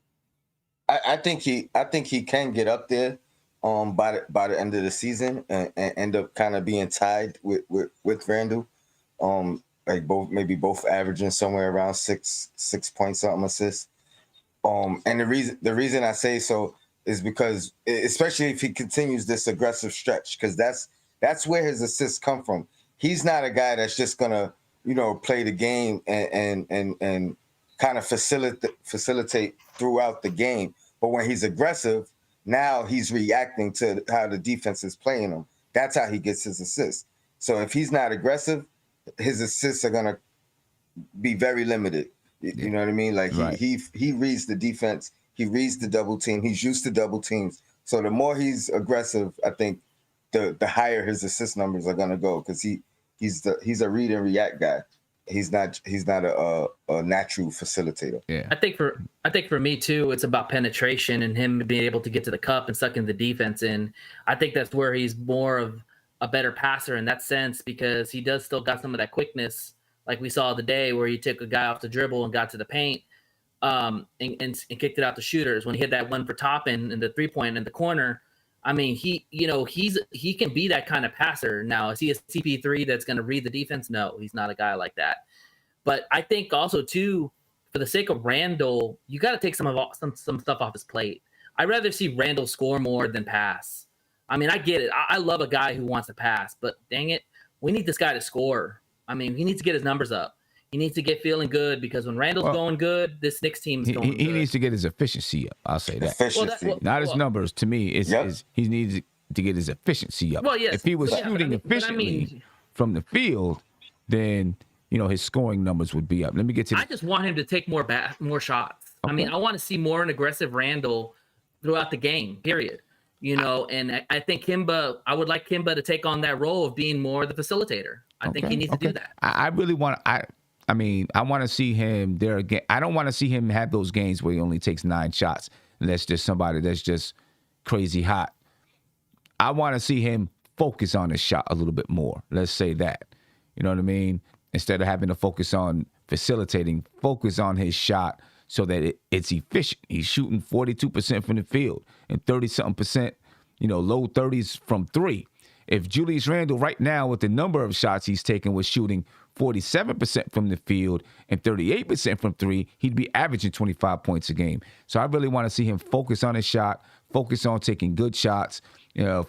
I think he can get up there by the end of the season and end up kind of being tied with Randle. Like both averaging somewhere around 6 point something assists. And the reason I say so is because, especially if he continues this aggressive stretch, because that's where his assists come from. He's not a guy that's just gonna, play the game and kind of facilitate throughout the game. But when he's aggressive, now he's reacting to how the defense is playing him. That's how he gets his assists. So if he's not aggressive, his assists are gonna be very limited. You know what I mean? Like he reads the defense, he reads the double team, he's used to double teams. So the more he's aggressive, I think the higher his assist numbers are gonna go, because he's a read and react guy. He's not a natural facilitator. Yeah. I think for me too, it's about penetration and him being able to get to the cup and sucking the defense in. I think that's where he's more of a better passer in that sense, because he does still got some of that quickness, like we saw the day where he took a guy off the dribble and got to the paint and kicked it out to shooters. When he hit that one for Toppin in the 3-point in the corner, I mean, he can be that kind of passer. Now, is he a CP3 that's going to read the defense? No, he's not a guy like that. But I think also too, for the sake of Randle, you got to take some stuff off his plate. I'd rather see Randle score more than pass. I mean, I get it. I love a guy who wants to pass, but dang it, we need this guy to score. I mean, he needs to get his numbers up. He needs to get feeling good, because when Randle's going good, this Knicks team is going good. He needs to get his efficiency up. I'll say that. Not his numbers. To me, he needs to get his efficiency up. Well, yes. If he was shooting efficiently from the field, then his scoring numbers would be up. Let me get to. I just want him to take more shots. Okay. I mean, I want to see more an aggressive Randle throughout the game. Period. And I think Kemba. I would like Kemba to take on that role of being more the facilitator. I think he needs to do that. I really want. I want to see him there again. I don't want to see him have those games where he only takes 9 shots, and that's just somebody that's just crazy hot. I want to see him focus on his shot a little bit more. Let's say that. You know what I mean? Instead of having to focus on facilitating, focus on his shot so that it's efficient. He's shooting 42% from the field and 30-something%, low 30s from 3. If Julius Randle right now, with the number of shots he's taken, was shooting 47% from the field and 38% from 3, he'd be averaging 25 points a game. So I really want to see him focus on his shot, focus on taking good shots,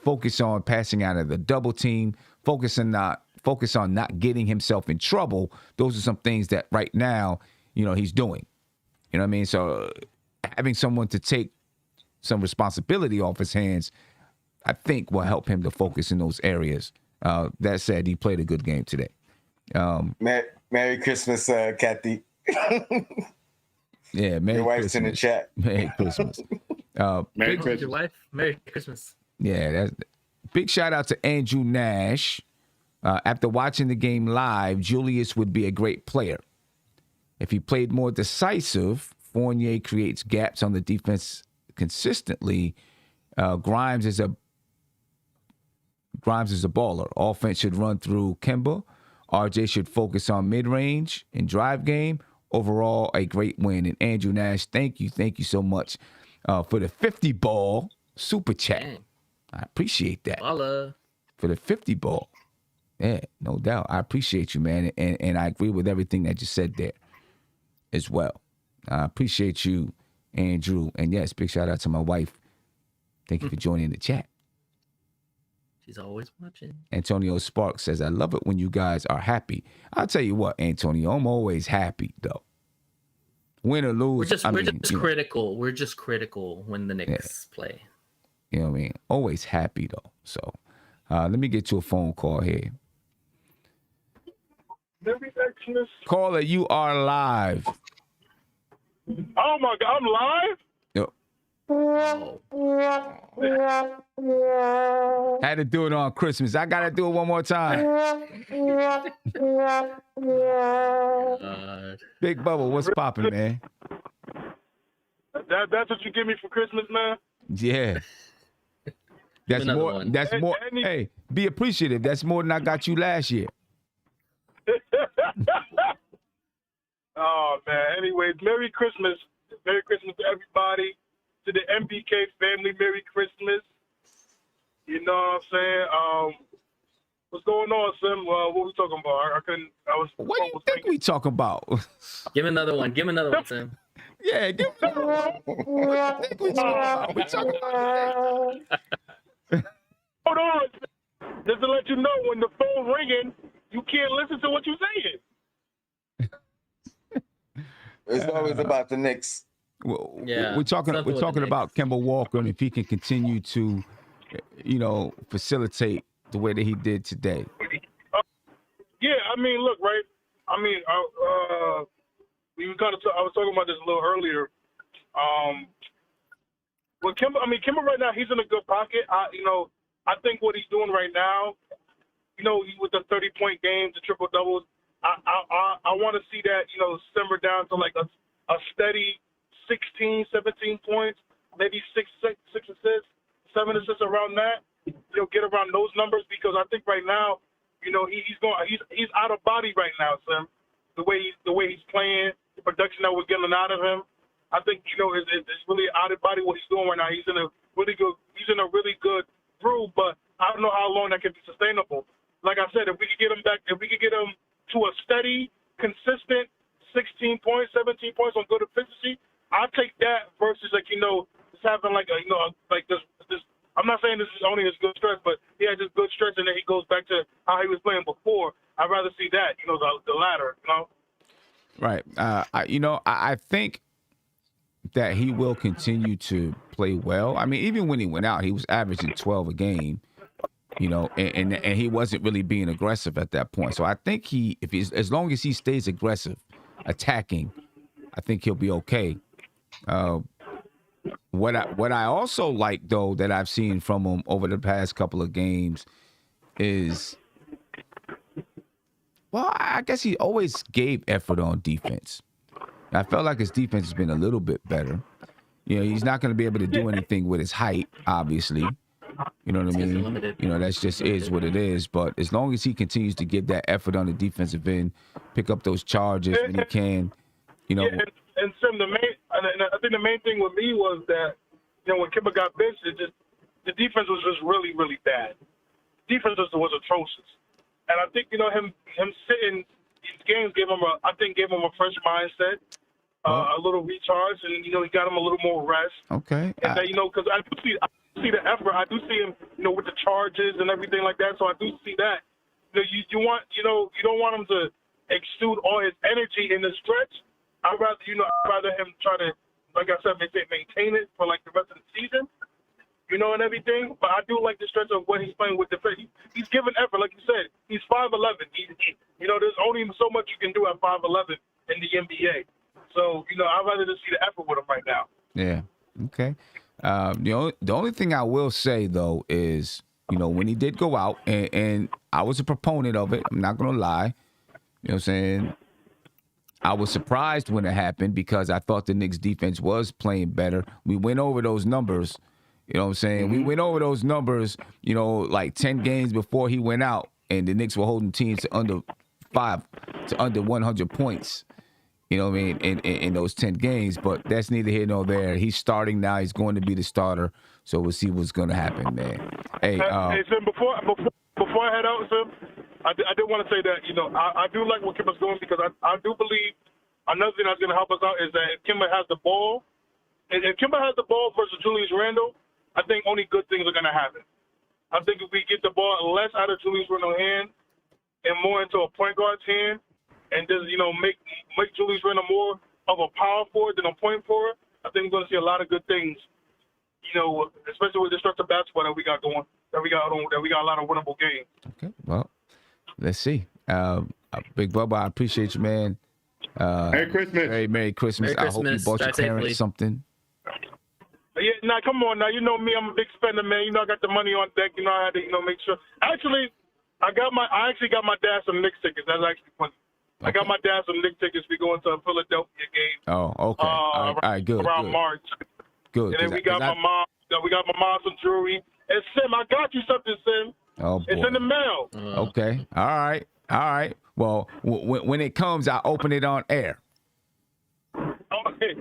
focus on passing out of the double team, focus on not getting himself in trouble. Those are some things that right now, he's doing. You know what I mean? So having someone to take some responsibility off his hands, I think, will help him to focus in those areas. That said, he played a good game today. Merry Christmas, Kathy. Yeah, Merry Your wife's Christmas. in the chat. Merry Christmas. Merry Christmas. Your wife, Merry Christmas. Yeah, big shout out to Andrew Nash. After watching the game live, Julius would be a great player. If he played more decisive, Fournier creates gaps on the defense consistently. Grimes is a baller. Offense should run through Kemba. RJ should focus on mid-range and drive game. Overall, a great win. And Andrew Nash, thank you so much for the 50 ball super chat. Dang. I appreciate that. Holla. For the 50 ball. Yeah, no doubt. I appreciate you, man. And I agree with everything that you said there as well. I appreciate you, Andrew. And yes, big shout out to my wife. Thank you for joining the chat. She's always watching. Antonio Sparks says, I love it when you guys are happy. I'll tell you what, Antonio, I'm always happy, though. Win or lose. We're just critical. Know. We're just critical when the Knicks play. You know what I mean? Always happy, though. So let me get you a phone call here. Caller, you are live. Oh, my God. I'm live? Yep. Had to do it on Christmas. I got to do it one more time. Big Bubba, what's popping, man? That's what you give me for Christmas, man? Yeah. That's more. That's more. Hey, be appreciative. That's more than I got you last year. Oh, man. Anyways, Merry Christmas. Merry Christmas to everybody. To the MBK family, Merry Christmas. You know what I'm saying? What's going on, Sim? What we talking about? What do you think we talking about? Give him another one, Sim. Yeah, give me another one. What do you think we talking about? We talking about Hold on. Just to let you know, when the phone's ringing, you can't listen to what you're saying. It's always about the Knicks. We're talking about Kemba Walker and if he can continue to, facilitate the way that he did today. Yeah, I mean, look, right? I mean, I was talking about this a little earlier. With Kemba right now, he's in a good pocket. I think what he's doing right now, with the 30-point games, the triple doubles, I want to see that, simmer down to like a steady 16, 17 points, maybe six assists, 7 assists around that. Get around those numbers because I think right now, he's out of body right now, Sam. The way he's playing, the production that we're getting out of him, I think it's really out of body what he's doing right now. He's in a really good groove, but I don't know how long that can be sustainable. Like I said, if we could get him to a steady, consistent 16 points, 17 points on good efficiency, I'll take that versus just having this. I'm not saying this is only his good stretch, but he had this good stretch and then he goes back to how he was playing before. I'd rather see that, the latter, Right. I think that he will continue to play well. I mean, even when he went out, he was averaging 12 a game, and he wasn't really being aggressive at that point. So I think as long as he stays aggressive, attacking, I think he'll be okay. What I also like, though, that I've seen from him over the past couple of games is, well, I guess he always gave effort on defense. I felt like his defense has been a little bit better. He's not going to be able to do anything with his height, obviously. You know what I mean? Limited. That's just is what it is. But as long as he continues to give that effort on the defensive end, pick up those charges when he can, Yeah, and Sim, I think the main thing with me was that, when Kemba got benched, the defense was just really, really bad. Defense was atrocious. And I think, him sitting these games gave him a fresh mindset, a little recharge, and, he got him a little more rest. Okay. And because I do see the effort. I do see him, with the charges and everything like that. So I do see that. You don't want him to exude all his energy in the stretch. I'd rather him try to, like I said, maintain it for like the rest of the season, and everything. But I do like the stretch of what he's playing with defense. He's giving effort, like you said. He's 5'11". There's only so much you can do at 5'11" in the NBA. So I'd rather just see the effort with him right now. Yeah. Okay. The only thing I will say though is when he did go out, and I was a proponent of it. I'm not gonna lie. You know what I'm saying? I was surprised when it happened because I thought the Knicks defense was playing better. We went over those numbers. You know what I'm saying? We went over those numbers, like 10 games before he went out, and the Knicks were holding teams to under 100 points. You know what I mean? In those 10 games, but that's neither here nor there. He's starting now. He's going to be the starter. So we'll see what's going to happen, man. Hey, Sim, before I head out, Sim, I did want to say that, I do like what Kemba's doing because I do believe another thing that's going to help us out is that if Kemba has the ball, if Kemba has the ball versus Julius Randle, I think only good things are going to happen. I think if we get the ball less out of Julius Randle's hand and more into a point guard's hand, and just, make Julius Randle more of a power forward than a point forward, I think we're going to see a lot of good things, especially with the structured basketball that we got going, that we got a lot of winnable games. Okay, well, let's see. Big Bubba, I appreciate you, man. Merry Christmas. Merry Christmas. I hope you bought your parents something. Yeah, now come on, now you know me, I'm a big spender, man. I got the money on deck. I had to, make sure. Actually, I actually got my dad some Knicks tickets. That's actually funny. Okay. I got my dad some Knicks tickets. We going to a Philadelphia game. Oh, okay. All right, good. Around March. Good. And then we got my mom. We got my mom some jewelry. And Sim, I got you something, Sim. Oh, boy. It's in the mail. Okay. All right. Well, when it comes, I'll open it on air. Okay.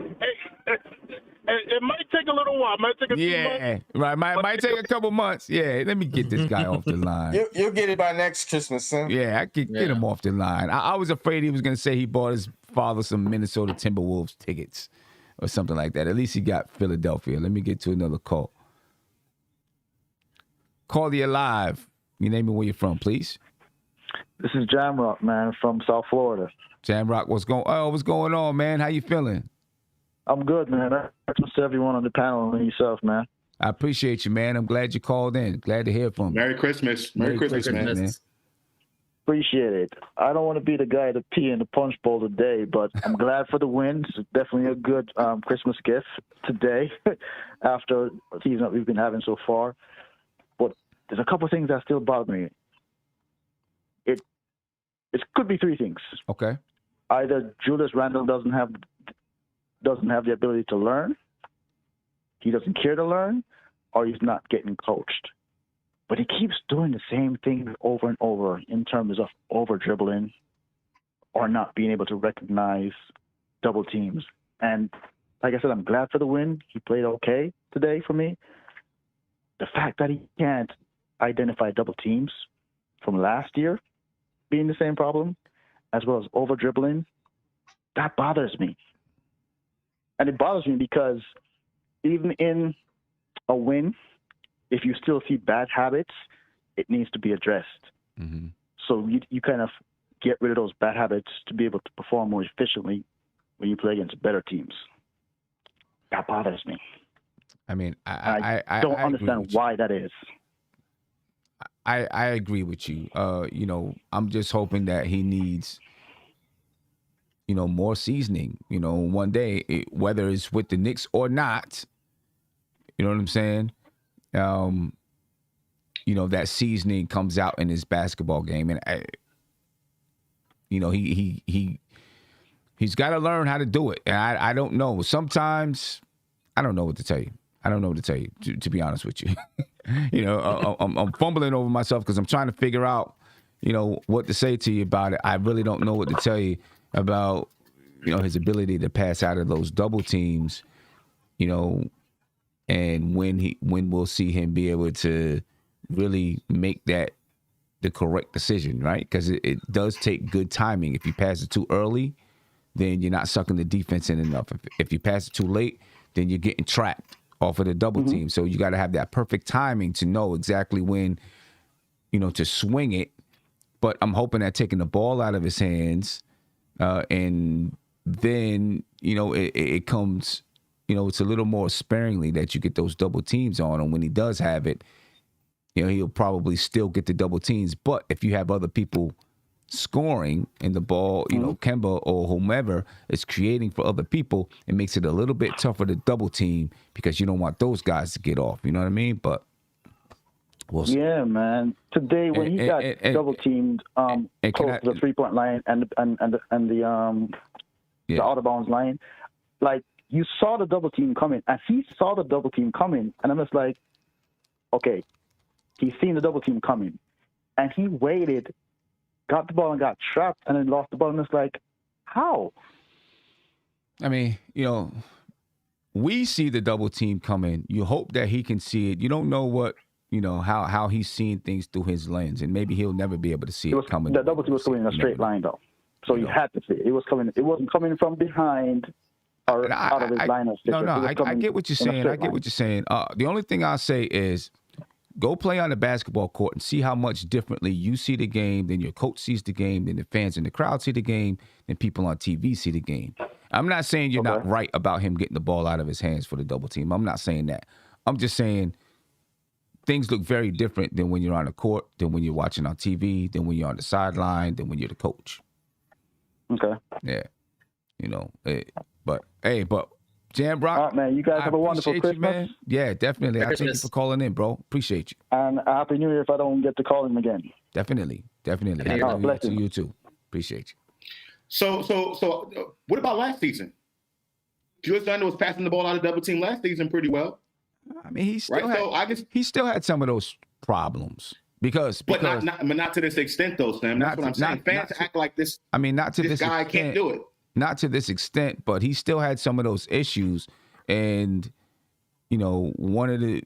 Hey, it might take a little while. It might take a few months. Yeah, right. Might take a couple months. Yeah, let me get this guy off the line. You'll get it by next Christmas, son. Yeah, I could get him off the line. I was afraid he was going to say he bought his father some Minnesota Timberwolves tickets or something like that. At least he got Philadelphia. Let me get to another call. Call you live. You name me where you're from, please. This is Jamrock, man, from South Florida. Jamrock, what's going on, man? How you feeling? I'm good, man. Thanks to everyone on the panel and yourself, man. I appreciate you, man. I'm glad you called in. Glad to hear from you. Merry Christmas. Merry Christmas, man. Appreciate it. I don't want to be the guy to pee in the punch bowl today, but I'm glad for the win. It's definitely a good Christmas gift today after the season that we've been having so far. But there's a couple of things that still bother me. It could be three things. Okay. Either Julius Randle doesn't have the ability to learn, he doesn't care to learn, or he's not getting coached. But he keeps doing the same thing over and over in terms of over-dribbling or not being able to recognize double teams. And like I said, I'm glad for the win. He played okay today for me. The fact that he can't identify double teams from last year being the same problem, as well as over-dribbling, that bothers me. And it bothers me because even in a win, if you still see bad habits, it needs to be addressed. Mm-hmm. So you kind of get rid of those bad habits to be able to perform more efficiently when you play against better teams. That bothers me. I mean, I don't understand why that is. I agree with you. I'm just hoping that he needs more seasoning, one day, whether it's with the Knicks or not, you know what I'm saying? That seasoning comes out in his basketball game. And, he's got to learn how to do it. And I don't know. Sometimes I don't know what to tell you. To be honest with you. I'm fumbling over myself because I'm trying to figure out, what to say to you about it. I really don't know what to tell you about, his ability to pass out of those double teams, and when we'll see him be able to really make the correct decision, right? Because it does take good timing. If you pass it too early, then you're not sucking the defense in enough. If you pass it too late, then you're getting trapped off of the double team. So you got to have that perfect timing to know exactly when, to swing it. But I'm hoping that taking the ball out of his hands, and then, it comes, it's a little more sparingly that you get those double teams on. And when he does have it, he'll probably still get the double teams. But if you have other people scoring and the ball, Kemba or whomever is creating for other people, it makes it a little bit tougher to double team because you don't want those guys to get off. You know what I mean? But We'll see. Yeah, man. Today when he got double teamed close to the 3-point line and the out of bounds line, like you saw the double team coming, and he saw the double team coming, and I'm just like, okay, he's seen the double team coming, and he waited, got the ball and got trapped, and then lost the ball, and it's like, how? I mean, we see the double team coming. You hope that he can see it. You don't know what, how he's seeing things through his lens, and maybe he'll never be able to see it coming. The double team was coming in a straight line, though, so you had to see it. It was coming. It wasn't coming from behind or out of his line of No, I get what you're saying. I get what you're saying. The only thing I'll say is, go play on the basketball court and see how much differently you see the game than your coach sees the game, than the fans in the crowd see the game, than people on TV see the game. I'm not saying you're not right about him getting the ball out of his hands for the double team. I'm not saying that. I'm just saying things look very different than when you're on the court, than when you're watching on TV, than when you're on the sideline, than when you're the coach. Okay. Yeah. But Jam Rock. All right, man. You guys have a wonderful Christmas. You, man. Yeah, definitely. Thank you for calling in, bro. Appreciate you. And Happy New Year if I don't get to call him again. Definitely. Happy New Year to you too. Appreciate you. So, what about last season? Julius Randle was passing the ball out of double team last season pretty well. I mean, he still had some of those problems because but not to this extent, though, Sam. That's what I'm saying. Fans act like this. I mean, not to this guy extent, can't do it. Not to this extent, but he still had some of those issues, and one of the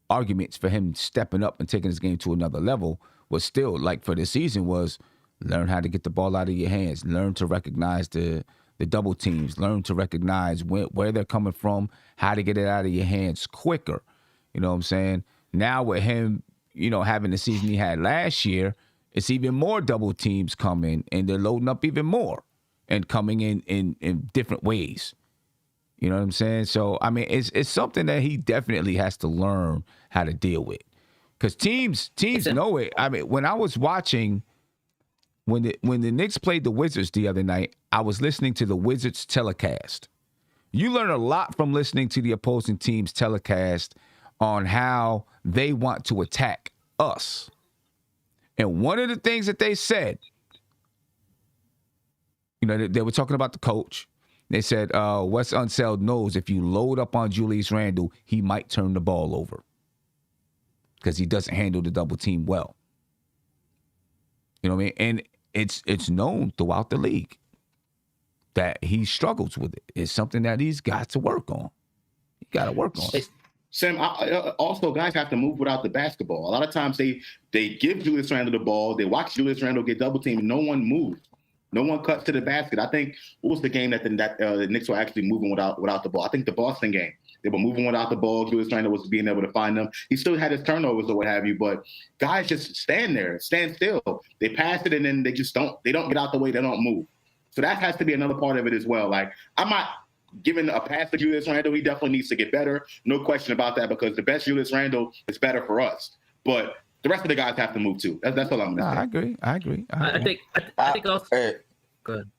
arguments for him stepping up and taking his game to another level was still, like for this season, was learn how to get the ball out of your hands, learn to recognize the double teams, learn to recognize where they're coming from, how to get it out of your hands quicker. You know what I'm saying? Now with him, having the season he had last year, it's even more double teams coming, and they're loading up even more and coming in different ways. You know what I'm saying? So, I mean, it's something that he definitely has to learn how to deal with. Because teams know it. I mean, when I was watching, when the Knicks played the Wizards the other night, I was listening to the Wizards telecast. You learn a lot from listening to the opposing team's telecast on how they want to attack us. And one of the things that they said, they were talking about the coach. They said, Wes Unseld knows if you load up on Julius Randle, he might turn the ball over because he doesn't handle the double team well. You know what I mean? And it's known throughout the league that he struggles with it. It's something that he's got to work on. He got to work on it. Sam, also guys have to move without the basketball. A lot of times they give Julius Randle the ball, they watch Julius Randle get double teamed, and no one moves. No one cuts to the basket. I think, what was the game that the Knicks were actually moving without the ball? I think the Boston game. They were moving without the ball. Julius Randle was being able to find them. He still had his turnovers or what have you, but guys just stand still. They pass it and then they don't get out the way. They don't move. So that has to be another part of it as well. Like, I'm not giving a pass to Julius Randle. He definitely needs to get better. No question about that, because the best Julius Randle is better for us. But the rest of the guys have to move too. That's all I'm going to say. I agree. I think also. Hey, go ahead.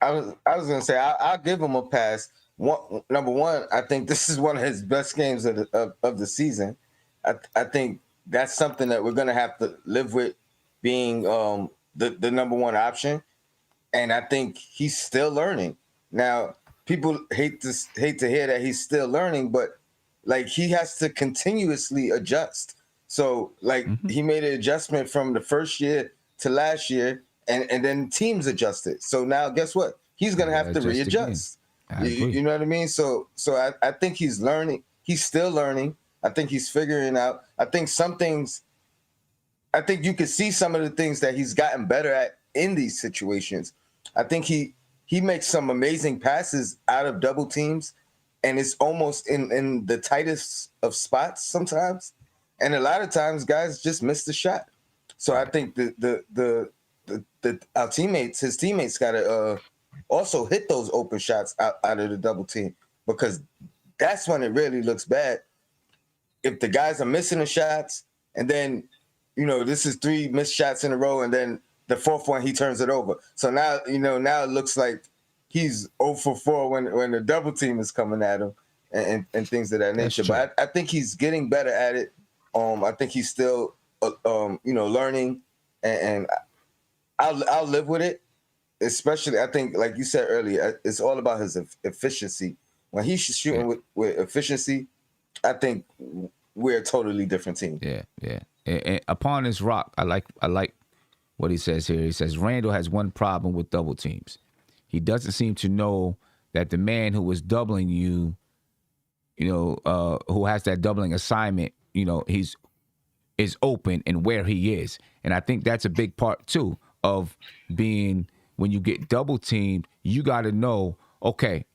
I was gonna say I'll give him a pass. Number one, I think this is one of his best games of the season. I think that's something that we're gonna have to live with being the number one option, and I think he's still learning. Now, people hate to hear that he's still learning, but like he has to continuously adjust. So like he made an adjustment from the first year to last year. And then teams adjusted. So now guess what? He's going to have to readjust. You know what I mean? So I think he's learning. He's still learning. I think he's figuring out. I think you can see some of the things that he's gotten better at in these situations. I think he makes some amazing passes out of double teams, and it's almost in the tightest of spots sometimes. And a lot of times guys just miss the shot. So I think his teammates got to also hit those open shots out of the double team, because that's when it really looks bad. If the guys are missing the shots, and then, this is 3 missed shots in a row, and then the 4th one, he turns it over. So now, now it looks like he's 0 for 4 when the double team is coming at him and things of that nature. But I think he's getting better at it. I think he's still, learning, and I'll live with it. Especially, I think, like you said earlier, it's all about his efficiency. When he's shooting with efficiency, I think we're a totally different team. Yeah. And upon his rock, I like what he says here. He says Randle has one problem with double teams. He doesn't seem to know that the man who is doubling you, who has that doubling assignment, is open and where he is. And I think that's a big part too of being, when you get double teamed, you got to know, okay,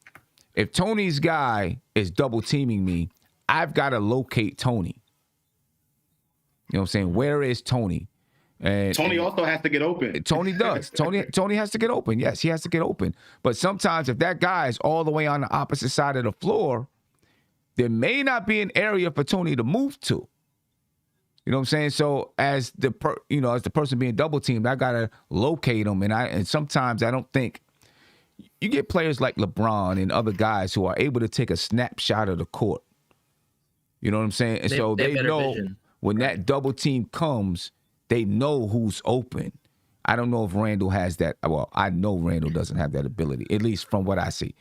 if Tony's guy is double teaming me, I've got to locate Tony. You know what I'm saying? Where is Tony? And Tony also has to get open. Tony does. Tony has to get open. Yes, he has to get open. But sometimes if that guy is all the way on the opposite side of the floor, there may not be an area for Tony to move to. You know what I'm saying? So as the person being double teamed, I gotta locate him, and sometimes I don't think you get players like LeBron and other guys who are able to take a snapshot of the court. You know what I'm saying? And so they know vision. When that double team comes, they know who's open. I don't know if Randle has that. Well, I know Randle doesn't have that ability, at least from what I see.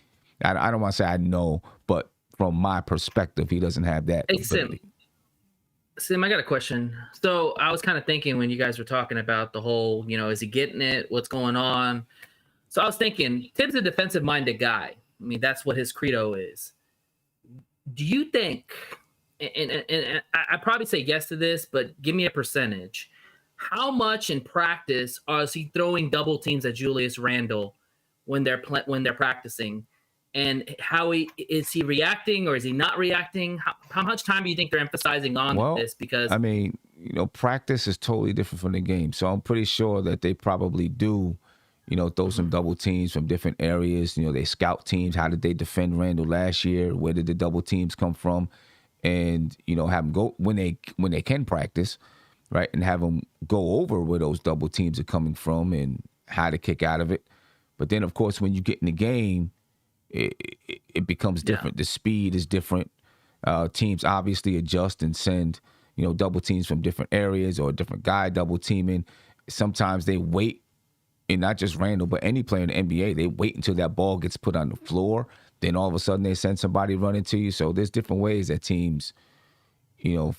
I don't want to say I know, but from my perspective, he doesn't have that ability. Sim, I got a question. So I was kind of thinking when you guys were talking about the whole, is he getting it? What's going on? So I was thinking, Tibbs a defensive-minded guy. I mean, that's what his credo is. Do you think, and I probably say yes to this, but give me a percentage. How much in practice is he throwing double teams at Julius Randle when they're practicing? And how is he reacting, or is he not reacting? How much time do you think they're emphasizing on this? Because I mean, practice is totally different from the game. So I'm pretty sure that they probably do, throw some double teams from different areas. They scout teams. How did they defend Randle last year? Where did the double teams come from? And have them go when they can practice, right? And have them go over where those double teams are coming from and how to kick out of it. But then, of course, when you get in the game, it becomes different. Yeah. The speed is different. Teams obviously adjust and send, double teams from different areas, or a different guy double teaming. Sometimes they wait, and not just Randle, but any player in the NBA, they wait until that ball gets put on the floor. Then all of a sudden they send somebody running to you. So there's different ways that teams, do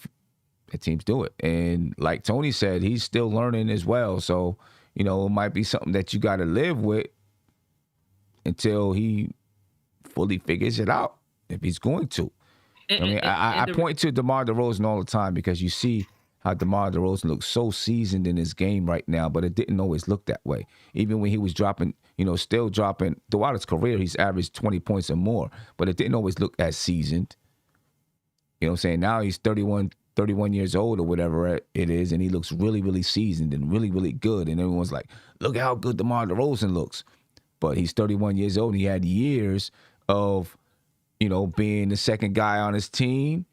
it. And like Tony said, he's still learning as well. So, it might be something that you got to live with until he fully figures it out, if he's going to. I point to DeMar DeRozan all the time, because you see how DeMar DeRozan looks so seasoned in his game right now, but it didn't always look that way. Even when he was dropping, still dropping throughout his career, he's averaged 20 points or more, but it didn't always look as seasoned. You know what I'm saying? Now he's 31 years old or whatever it is, and he looks really, really seasoned and really, really good. And everyone's like, look at how good DeMar DeRozan looks. But he's 31 years old, and he had years of, being the second guy on his team.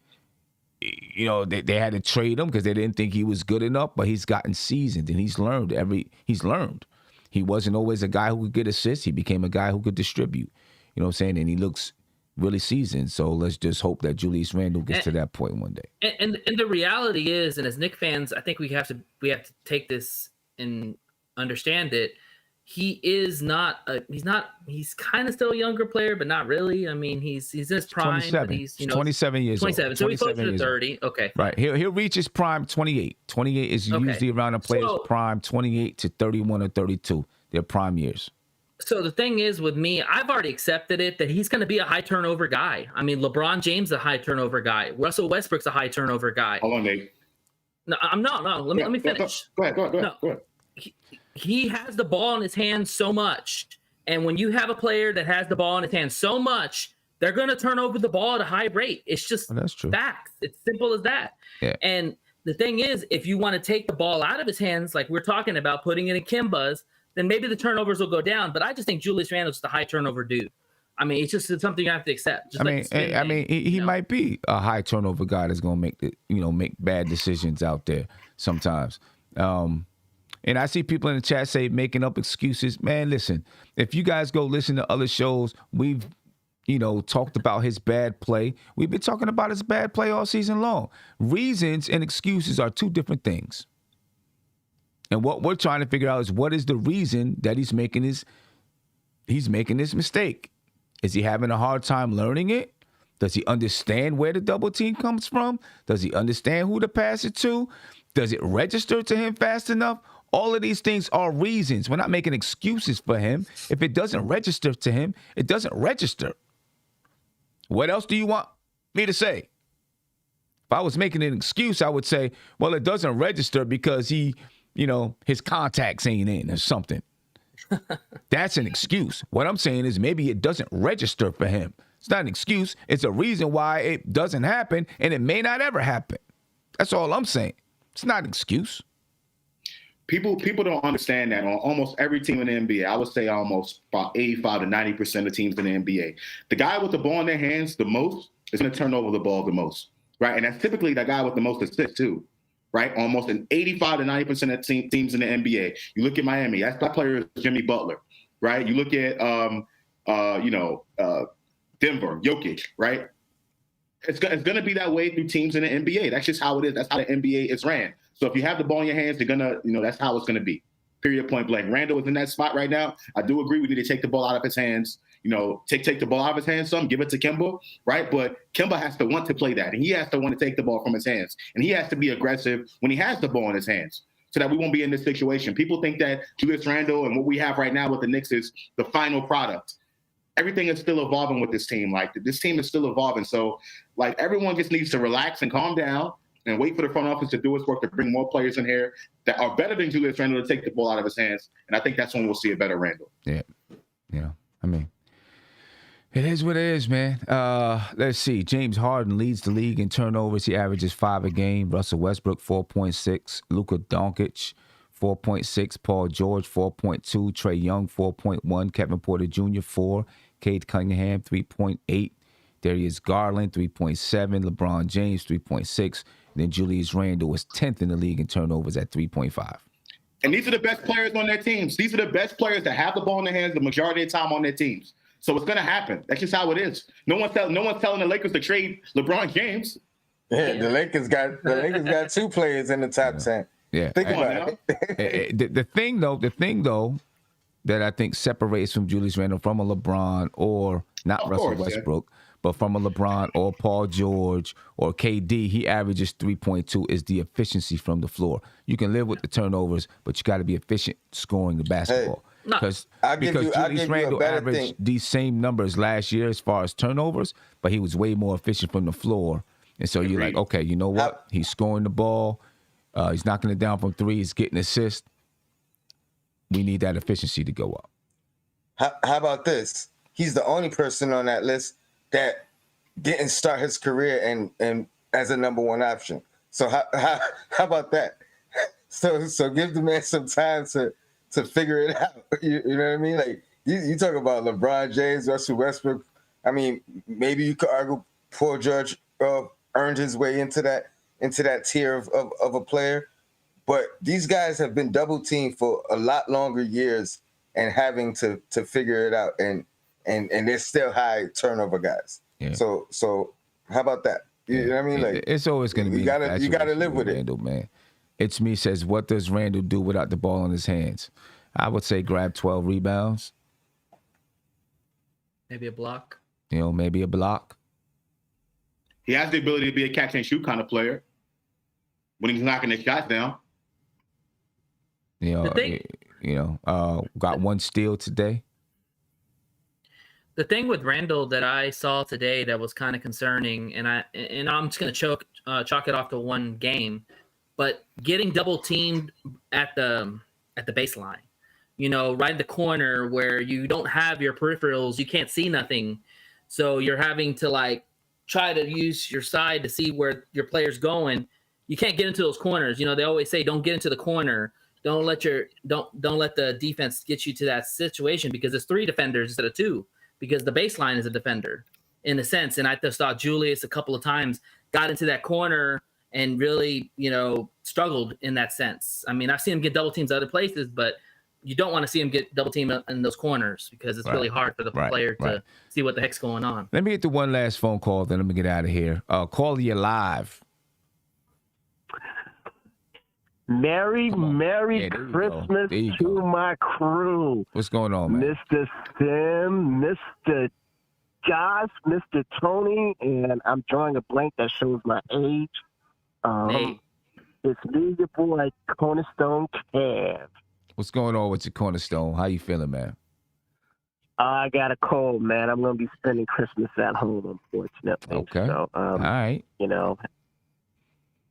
They had to trade him because they didn't think he was good enough, but he's gotten seasoned and he's learned. He wasn't always a guy who could get assists. He became a guy who could distribute. You know what I'm saying? And he looks really seasoned. So let's just hope that Julius Randle gets to that point one day. And the reality is, and as Knicks fans, I think we have to take this and understand it. He's kind of still a younger player, but not really. I mean, he's in his prime. 27. But he's 27 years 27. old. So he's closer to 30. Okay. Right. He'll reach his prime 28. 28 is usually around a player's prime, 28 to 31 or 32. Their prime years. So the thing is with me, I've already accepted it that he's going to be a high turnover guy. I mean, LeBron James is a high turnover guy. Russell Westbrook's a high turnover guy. Hold on, Nate. No, I'm not. No, let me finish. Go ahead. He has the ball in his hands so much. And when you have a player that has the ball in his hands so much, they're going to turn over the ball at a high rate. It's just that's true. Facts. It's simple as that. Yeah. And the thing is, if you want to take the ball out of his hands, like we're talking about putting it in Kemba's, then maybe the turnovers will go down. But I just think Julius Randle's just a high turnover dude. I mean, it's something you have to accept. He might be a high turnover guy that's going to make bad decisions out there sometimes. And I see people in the chat say making up excuses. Man, listen, if you guys go listen to other shows, we've talked about his bad play. We've been talking about his bad play all season long. Reasons and excuses are two different things. And what we're trying to figure out is what is the reason that he's making this mistake. Is he having a hard time learning it? Does he understand where the double team comes from? Does he understand who to pass it to? Does it register to him fast enough? All of these things are reasons. We're not making excuses for him. If it doesn't register to him, it doesn't register. What else do you want me to say? If I was making an excuse, I would say, well, it doesn't register because his contacts ain't in or something. That's an excuse. What I'm saying is maybe it doesn't register for him. It's not an excuse. It's a reason why it doesn't happen, and it may not ever happen. That's all I'm saying. It's not an excuse. People don't understand that on almost every team in the NBA. I would say almost about 85 to 90% of teams in the NBA. The guy with the ball in their hands the most is going to turn over the ball the most, right? And that's typically the guy with the most assists too, right? Almost an 85 to 90% of teams in the NBA. You look at Miami, that player is Jimmy Butler, right? You look at Denver, Jokic, right? It's going to be that way through teams in the NBA. That's just how it is. That's how the NBA is ran. So if you have the ball in your hands, they're going to, that's how it's going to be. Period, point blank. Randle is in that spot right now. I do agree we need to take the ball out of his hands. Take the ball out of his hands some, give it to Kemba, right? But Kemba has to want to play that, and he has to want to take the ball from his hands. And he has to be aggressive when he has the ball in his hands so that we won't be in this situation. People think that Julius Randle and what we have right now with the Knicks is the final product. Everything is still evolving with this team. Like, this team is still evolving. So, like, everyone just needs to relax and calm down and wait for the front office to do its work to bring more players in here that are better than Julius Randle to take the ball out of his hands. And I think that's when we'll see a better Randle. Yeah. I mean, it is what it is, man. Let's see. James Harden leads the league in turnovers. He averages 5 a game. Russell Westbrook, 4.6. Luka Doncic, 4.6. Paul George, 4.2. Trae Young, 4.1. Kevin Porter Jr., 4. Cade Cunningham, 3.8. Darius Garland, 3.7. LeBron James, 3.6. Then Julius Randle was 10th in the league in turnovers at 3.5. And these are the best players on their teams. These are the best players that have the ball in their hands the majority of the time on their teams. So it's going to happen. That's just how it is. No one's telling the Lakers to trade LeBron James. Yeah, the Lakers got 2 players in the top 10. Yeah. Think about it. The thing though, that I think separates from Julius Randle from a LeBron or not Russell Westbrook, but from a LeBron or Paul George or KD, he averages 3.2 is the efficiency from the floor. You can live with the turnovers, but you got to be efficient scoring the basketball. Because Julius Randle averaged these same numbers last year as far as turnovers, but he was way more efficient from the floor. And so you're like, okay, you know what? He's scoring the ball. He's knocking it down from 3. He's getting assists. We need that efficiency to go up. How about this? He's the only person on that list that didn't start his career and as a number 1 option. So how about that? So give the man some time to figure it out. You know what I mean? Like you talk about LeBron James, Russell Westbrook. I mean, maybe you could argue Paul George earned his way into that tier of a player. But these guys have been double teamed for a lot longer years and having to figure it out. And they're still high turnover guys. Yeah. So how about that? You know what I mean? Like, it's always going to be. You got to live with Randle, man. It's me says, what does Randle do without the ball in his hands? I would say grab 12 rebounds. Maybe a block. Maybe a block. He has the ability to be a catch and shoot kind of player when he's knocking his shots down. Got 1 steal today. The thing with Randle that I saw today that was kind of concerning, and I'm just going to chalk it off to 1 game, but getting double teamed at the baseline, right in the corner where you don't have your peripherals, you can't see nothing, so you're having to try to use your side to see where your player's going. You can't get into those corners. They always say don't get into the corner. Don't let the defense get you to that situation because it's 3 defenders instead of 2. Because the baseline is a defender in a sense. And I just thought Julius a couple of times got into that corner and really, struggled in that sense. I mean, I've seen him get double teams other places, but you don't want to see him get double teamed in those corners because it's really hard for the player to see what the heck's going on. Let me get to one last phone call, then let me get out of here. Call you live. Merry Christmas to my crew. What's going on, man? Mr. Sim, Mr. Josh, Mr. Tony, and I'm drawing a blank that shows my age. It's me, your boy, Cornerstone Kev. What's going on with your Cornerstone? How you feeling, man? I got a cold, man. I'm going to be spending Christmas at home, unfortunately. Okay. So, all right. You know,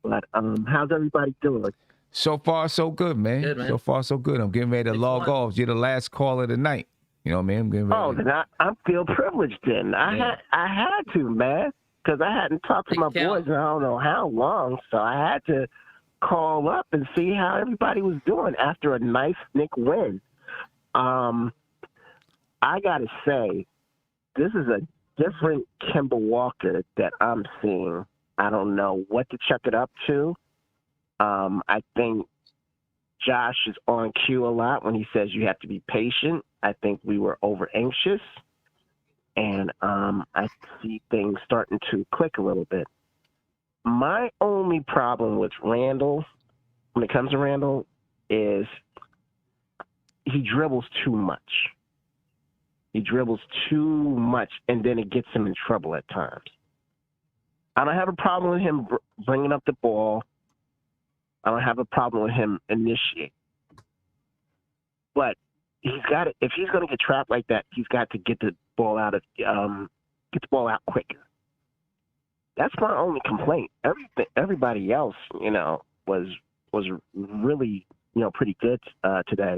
but how's everybody doing? So far, so good, man. Good, man. So far, so good. I'm getting ready to log off. You're the last call of the night. You know what I mean? I'm getting ready. Oh, then I feel privileged then. I had to, man, because I hadn't talked to my boys in I don't know how long, so I had to call up and see how everybody was doing after a nice Knicks win. I got to say, this is a different Kemba Walker that I'm seeing. I don't know what to chuck it up to. I think Josh is on cue a lot when he says you have to be patient. I think we were over anxious, and I see things starting to click a little bit. My only problem with Randle, when it comes to Randle, is he dribbles too much. He dribbles too much, and then it gets him in trouble at times. I don't have a problem with him bringing up the ball. I don't have a problem with him initiating. But he's got to, if he's going to get trapped like that, he's got to get the ball out quicker. That's my only complaint. Everybody else, was really, pretty good today.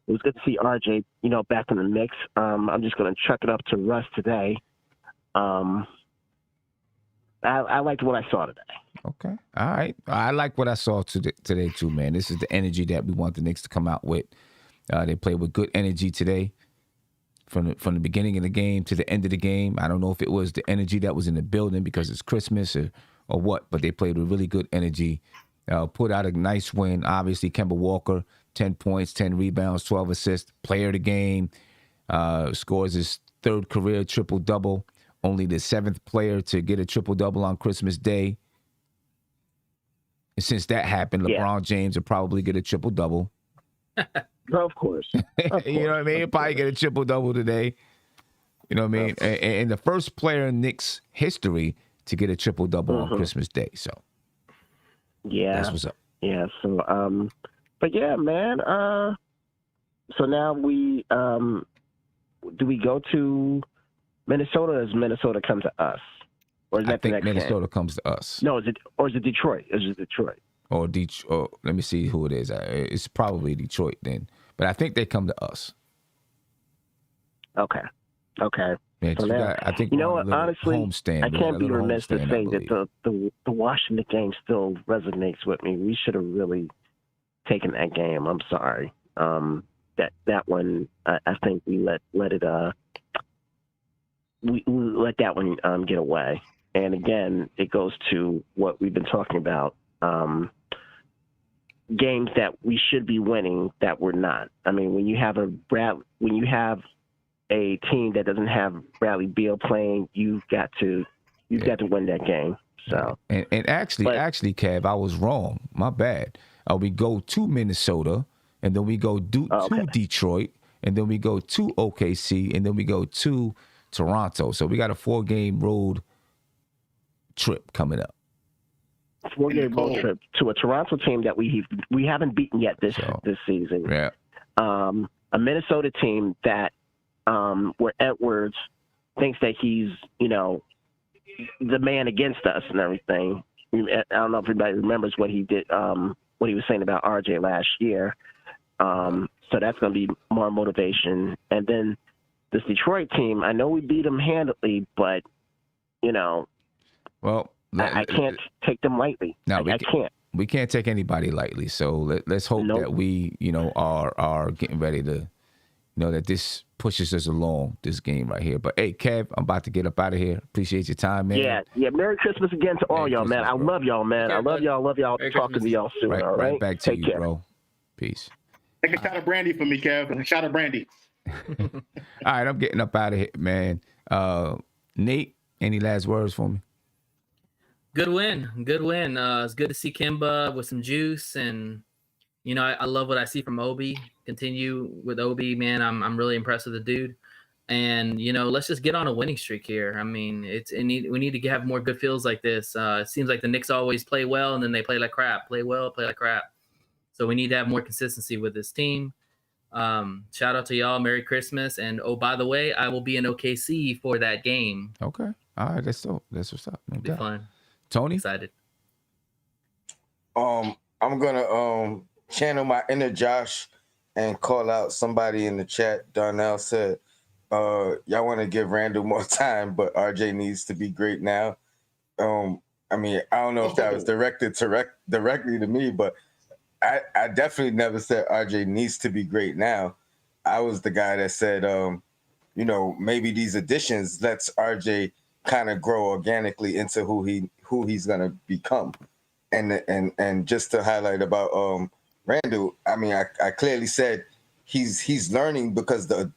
It was good to see RJ, back in the mix. I'm just going to chuck it up to Russ today. I liked what I saw today. Okay. All right. I like what I saw today too, man. This is the energy that we want the Knicks to come out with. They played with good energy today from the beginning of the game to the end of the game. I don't know if it was the energy that was in the building because it's Christmas or what, but they played with really good energy. Put out a nice win. Obviously, Kemba Walker, 10 points, 10 rebounds, 12 assists, player of the game, scores his third career triple-double. Only the seventh player to get a triple-double on Christmas Day. And since that happened, LeBron James will probably get a triple-double. Of course. You know what I mean? He'll probably get a triple-double today. You know what I mean? And the first player in Knicks history to get a triple-double on Christmas Day. So, that's what's up. Yeah, so, but yeah, man. So now do we go to Minnesota, or does Minnesota come to us? Or is that I think Minnesota game? Comes to us. No, is it Detroit? Is it Detroit? Or Detroit. Let me see who it is. It's probably Detroit then. But I think they come to us. Okay. Yeah, so now, I think honestly, homestand. I can't be remiss to say that the Washington game still resonates with me. We should have really taken that game. I'm sorry. That one, I think we let it we let that one get away. And again, it goes to what we've been talking about. Games that we should be winning that we're not. I mean, when you have a team that doesn't have Bradley Beal playing, you've got to win that game. So and actually, Kev, I was wrong. My bad. We go to Minnesota, and then we go to Detroit, and then we go to OKC, and then we go to Toronto. So we got a 4-game road trip coming up. 4-game road trip to a Toronto team that we haven't beaten yet this season. Yeah. A Minnesota team that where Edwards thinks that he's the man against us and everything. I don't know if everybody remembers what he did, what he was saying about RJ last year. So that's going to be more motivation. And then this Detroit team, I know we beat them handily, but well, I can't take them lightly. No, I can't. We can't take anybody lightly. So let's hope that we, are getting ready to, that this pushes us along, this game right here. But hey, Kev, I'm about to get up out of here. Appreciate your time, man. Yeah. Merry Christmas again to all y'all, man. I love y'all, man. I love y'all. Talking to y'all soon. All right. Back to you, bro. Peace. Take a shot of brandy for me, Kev. A shot of brandy. All right, I'm getting up out of here, man. Nate, any last words for me? Good win. It's good to see Kemba with some juice, and I love what I see from Obi. Continue with Obi, man. I'm really impressed with the dude, and let's just get on a winning streak here. I mean, we need to have more good feels like this. It seems like the Knicks always play well, and then they play like crap. Play well, play like crap. So we need to have more consistency with this team. Shout out to y'all. Merry Christmas. And by the way, I will be in OKC for that game. Okay. All right. That's what's up. No It'll be doubt. fun. Tony? Excited. I'm gonna channel my inner Josh and call out somebody in the chat. Darnell said, y'all want to give Randle more time, but RJ needs to be great now. I mean, I don't know if that was directed directly to me, but I definitely never said RJ needs to be great now. I was the guy that said, maybe these additions lets RJ kind of grow organically into who he's gonna become. And just to highlight about Randle, I mean, I clearly said he's learning because the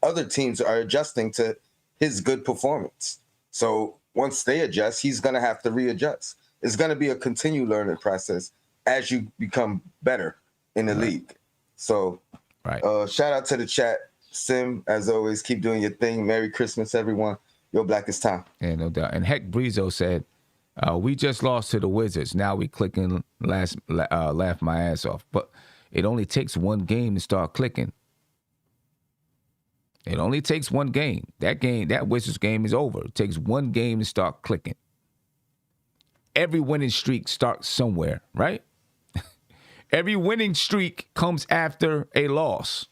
other teams are adjusting to his good performance. So once they adjust, he's gonna have to readjust. It's gonna be a continued learning process as you become better in the league. So shout out to the chat. Sim, as always, keep doing your thing. Merry Christmas, everyone. Your blackest time. Yeah, no doubt. And Heck Brizo said, we just lost to the Wizards. Now we clicking, laugh my ass off. But it only takes one game to start clicking. It only takes one game. That Wizards game is over. It takes one game to start clicking. Every winning streak starts somewhere, right? Every winning streak comes after a loss.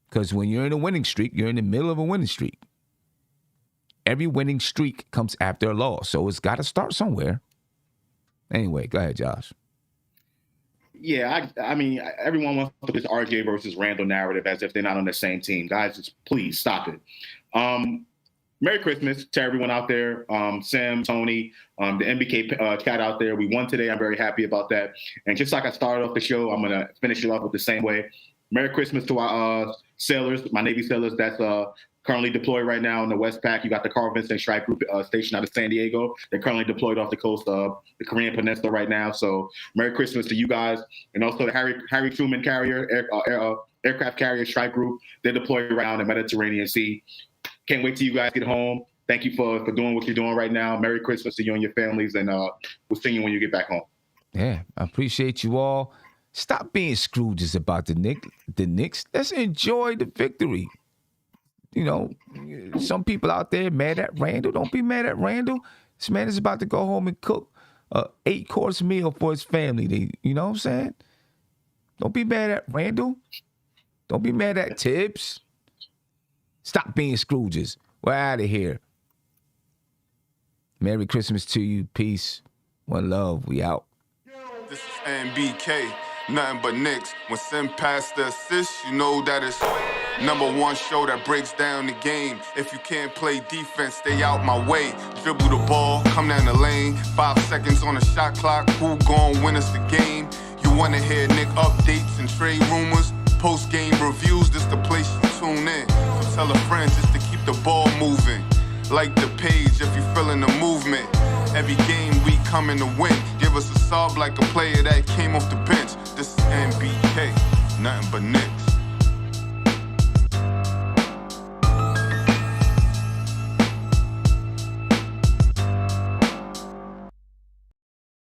Because when you're in a winning streak, you're in the middle of a winning streak. Every winning streak comes after a loss. So it's got to start somewhere. Anyway, go ahead, Josh. Yeah, I mean, everyone wants to put this RJ versus Randle narrative as if they're not on the same team. Guys, just please stop it. Merry Christmas to everyone out there. Sam, Tony, the MBK chat out there. We won today. I'm very happy about that. And just like I started off the show, I'm going to finish it off with the same way. Merry Christmas to our sailors, my Navy sailors that's currently deployed right now in the West Pac. You got the Carl Vincent Strike Group stationed out of San Diego. They're currently deployed off the coast of the Korean Peninsula right now. So Merry Christmas to you guys. And also the Harry Truman carrier, aircraft carrier strike group. They're deployed right now in the Mediterranean Sea. Can't wait till you guys get home. Thank you for doing what you're doing right now. Merry Christmas to you and your families. And we'll see you when you get back home. Yeah, I appreciate you all. Stop being Scrooges about the Knicks. Let's enjoy the victory. Some people out there mad at Randle. Don't be mad at Randle. This man is about to go home and cook a 8-course meal for his family. You know what I'm saying? Don't be mad at Randle. Don't be mad at Tibbs. Stop being Scrooges. We're out of here. Merry Christmas to you. Peace. One love. We out. This is NBK. Nothing but Knicks. When Sim passed the assist, you know that it's #1 show that breaks down the game. If you can't play defense, stay out my way. Dribble the ball, come down the lane. 5 seconds on the shot clock. Who gon' win us the game? You wanna hear Nick updates and trade rumors? Postgame reviews, this the place to tune in. So tell a friend just to keep the ball moving. Like the page if you feeling the movement. Every game we coming to win. Give us a sub like a player that came off the bench. This is NBK, nothing but Knicks.